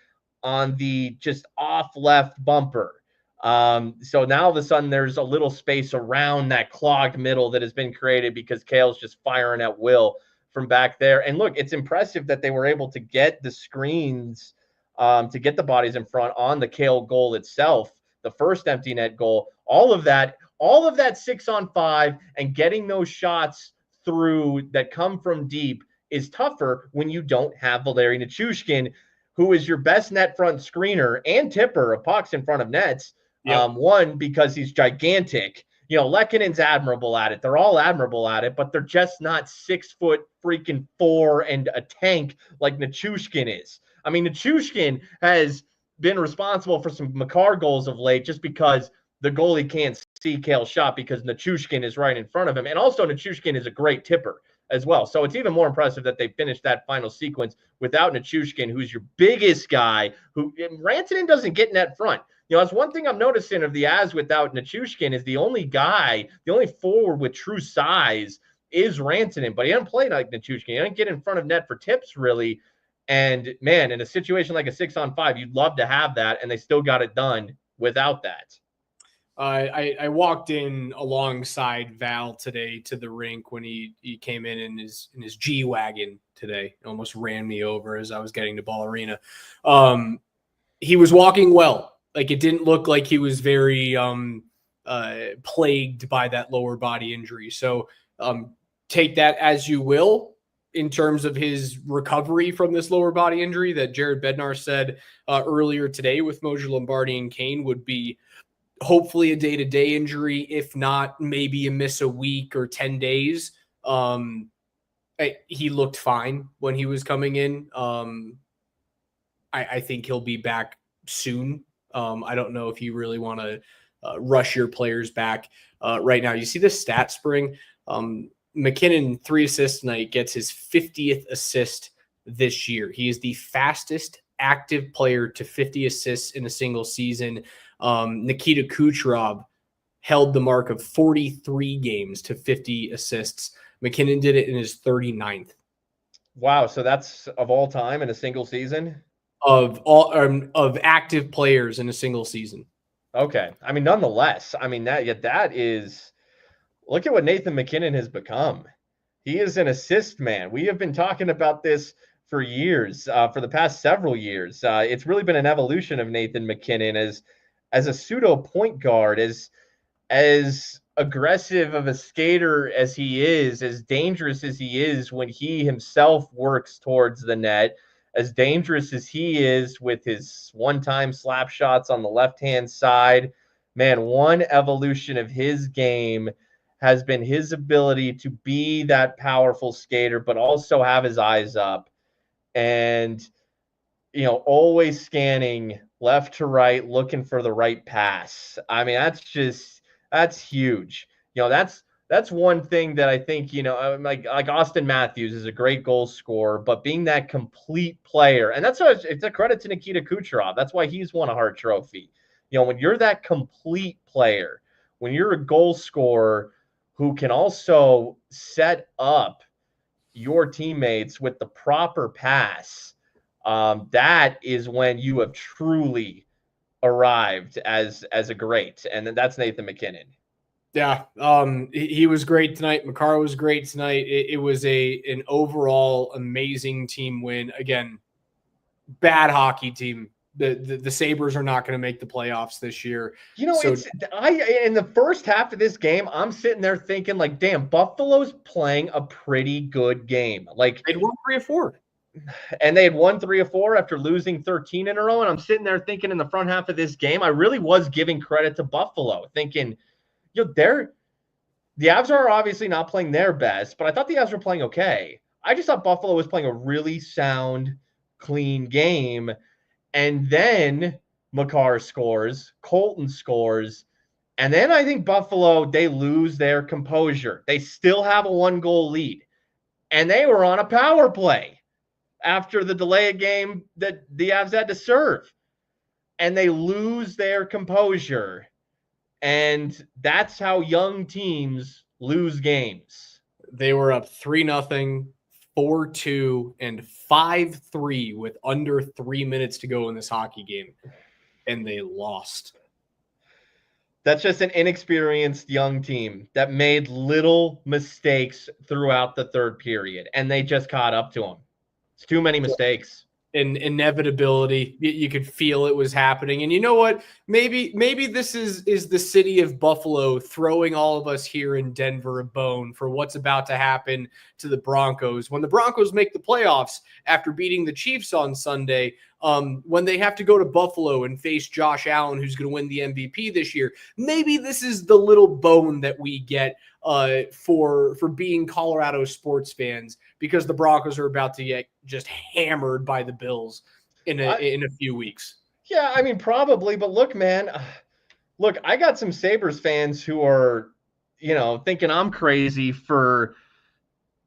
on the just off left bumper. So now all of a sudden there's a little space around that clogged middle that has been created because Kale's just firing at will from back there. And look, it's impressive that they were able to get the screens to get the bodies in front on the Kale goal itself, the first empty net goal. All of that 6-on-5 and getting those shots through that come from deep is tougher when you don't have Valeri Nichushkin, who is your best net front screener and tipper of pucks in front of nets. Yep. One, because he's gigantic. Lekkonen's admirable at it. They're all admirable at it, but they're just not 6 foot freaking 4 and a tank like Nichushkin is. I mean, Nichushkin has been responsible for some Makar goals of late just because the goalie can't see Kale's shot because Nichushkin is right in front of him. And also Nichushkin is a great tipper as well. So it's even more impressive that they finished that final sequence without Nichushkin, who's your biggest guy, who Rantanen doesn't get net front. That's one thing I'm noticing of the Avs without Nichushkin is the only forward with true size is Rantanen, but he doesn't play like Nichushkin. He doesn't get in front of net for tips really. And man, in a situation like a 6-on-5, you'd love to have that, and they still got it done without that. I walked in alongside Val today to the rink when he came in his G-Wagon today. It almost ran me over as I was getting to Ball Arena. He was walking well. Like, it didn't look like he was very plagued by that lower body injury. So take that as you will in terms of his recovery from this lower body injury that Jared Bednar said earlier today with Moser, Lombardi, and Kane would be hopefully a day-to-day injury, if not maybe a miss a week or 10 days. He looked fine when he was coming in. I think he'll be back soon. I don't know if you really want to rush your players back right now. You see the stat spring? McKinnon, 3 assists tonight, gets his 50th assist this year. He is the fastest active player to 50 assists in a single season. Nikita Kucherov held the mark of 43 games to 50 assists. McKinnon did it in his 39th. Wow, so that's of all time in a single season? Of active players in a single season. Okay. I mean, nonetheless, that is, look at what Nathan McKinnon has become. He is an assist man. We have been talking about this for years, for the past several years. It's really been an evolution of Nathan McKinnon as a pseudo point guard, as aggressive of a skater as he is, as dangerous as he is when he himself works towards the net, as dangerous as he is with his one-time slap shots on the left-hand side. Man, one evolution of his game has been his ability to be that powerful skater, but also have his eyes up and, always scanning left to right, looking for the right pass. I mean, that's huge. That's one thing that I think, like Austin Matthews is a great goal scorer, but being that complete player, and it's a credit to Nikita Kucherov. That's why he's won a Hart Trophy. When you're that complete player, when you're a goal scorer who can also set up your teammates with the proper pass, that is when you have truly arrived as a great. And then that's Nathan MacKinnon. Yeah, he was great tonight. Makar was great tonight. It was an overall amazing team win. Again, bad hockey team. The Sabres are not going to make the playoffs this year. In the first half of this game, I'm sitting there thinking, like, damn, Buffalo's playing a pretty good game. Like, they'd won 3 of 4. And they had won 3 of 4 after losing 13 in a row. And I'm sitting there thinking in the front half of this game, I really was giving credit to Buffalo, thinking, the Avs are obviously not playing their best, but I thought the Avs were playing okay. I just thought Buffalo was playing a really sound, clean game. And then Makar scores, Colton scores, and then I think Buffalo, they lose their composure. They still have a 1-goal lead, and they were on a power play after the delay of game that the Avs had to serve, and they lose their composure. And that's how young teams lose games. They were up 3-0, 4-2, and 5-3 with under 3 minutes to go in this hockey game, and they lost. That's just an inexperienced young team that made little mistakes throughout the third period, and they just caught up to them. It's too many mistakes. And inevitability, you could feel it was happening. And you know what? Maybe this is the city of Buffalo throwing all of us here in Denver a bone for what's about to happen to the Broncos. When the Broncos make the playoffs after beating the Chiefs on Sunday, when they have to go to Buffalo and face Josh Allen, who's going to win the MVP this year, maybe this is the little bone that we get for being Colorado sports fans, because the Broncos are about to get just hammered by the Bills in a few weeks. Yeah, I mean, probably. But look, man, I got some Sabres fans who are, thinking I'm crazy for,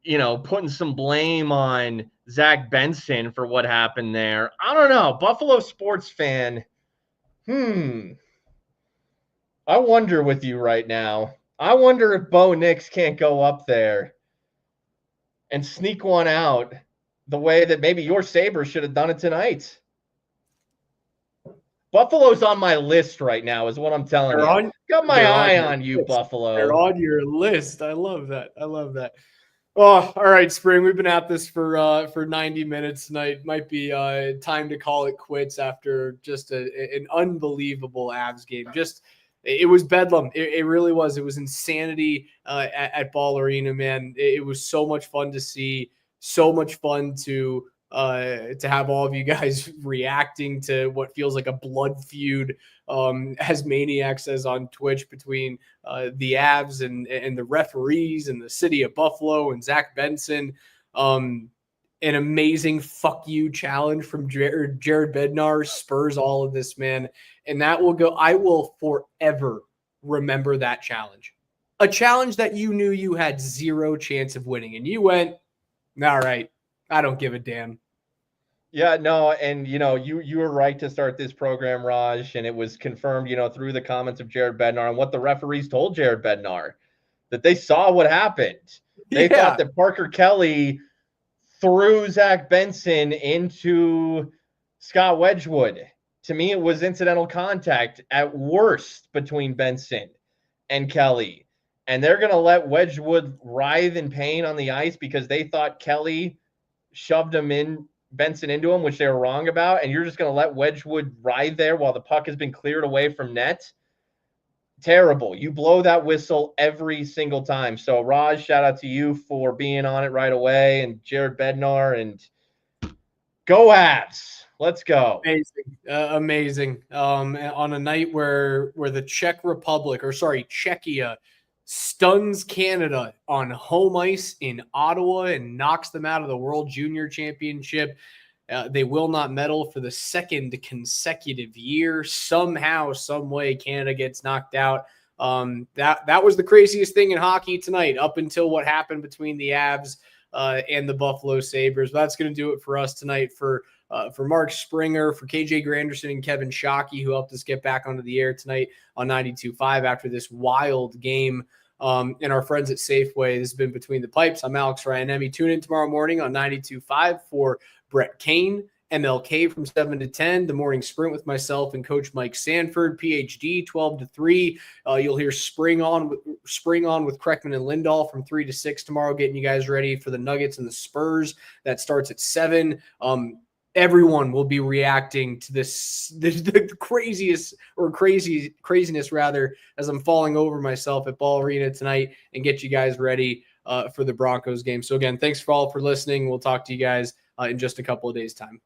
putting some blame on Zach Benson for what happened there. I don't know. Buffalo sports fan. I wonder with you right now. I wonder if Bo Nix can't go up there and sneak one out the way that maybe your Sabres should have done it tonight. Buffalo's on my list right now is what I'm telling you. Got my eye on you, Buffalo. They're on your list. I love that. Oh, all right, Spring. We've been at this for 90 minutes tonight. Might be time to call it quits after just an unbelievable Avs game. It was Bedlam. It really was. It was insanity at Ball Arena, man. It was so much fun to see. So much fun to have all of you guys reacting to what feels like a blood feud, as Maniac says on Twitch, between the Avs and the referees and the city of Buffalo and Zach Benson. An amazing fuck you challenge from Jared Bednar spurs all of this, man. And that will go, I will forever remember that challenge. A challenge that you knew you had zero chance of winning. And you went, all right, I don't give a damn. Yeah, no, and you were right to start this program, Raj, and it was confirmed, through the comments of Jared Bednar and what the referees told Jared Bednar, that they saw what happened. They thought that Parker Kelly threw Zach Benson into Scott Wedgwood. To me, it was incidental contact at worst between Benson and Kelly. And they're going to let Wedgwood writhe in pain on the ice because they thought Kelly shoved Benson into him, which they were wrong about. And you're just going to let Wedgwood writhe there while the puck has been cleared away from net. Terrible. You blow that whistle every single time. So, Raj, shout out to you for being on it right away, and Jared Bednar, and go Avs. Let's go. Amazing. On a night where the Czechia stuns Canada on home ice in Ottawa and knocks them out of the World Junior Championship. They will not medal for the second consecutive year. Somehow, some way, Canada gets knocked out. That was the craziest thing in hockey tonight, up until what happened between the Avs and the Buffalo Sabres. But that's going to do it for us tonight. For Mark Springer, for KJ Granderson and Kevin Shockey, who helped us get back onto the air tonight on 92.5 after this wild game. And our friends at Safeway, this has been Between the Pipes. I'm Alex Ryanemi. Tune in tomorrow morning on 92.5 for Brett Kane, MLK from 7 to 10, the morning sprint with myself and Coach Mike Sanford, PhD 12 to 3. You'll hear Spring On with Kreckman and Lindahl from 3 to 6 tomorrow, getting you guys ready for the Nuggets and the Spurs. That starts at 7. Everyone will be reacting to the craziness rather, as I'm falling over myself at Ball Arena tonight, and get you guys ready for the Broncos game. So again, thanks for all for listening. We'll talk to you guys in just a couple of days' time.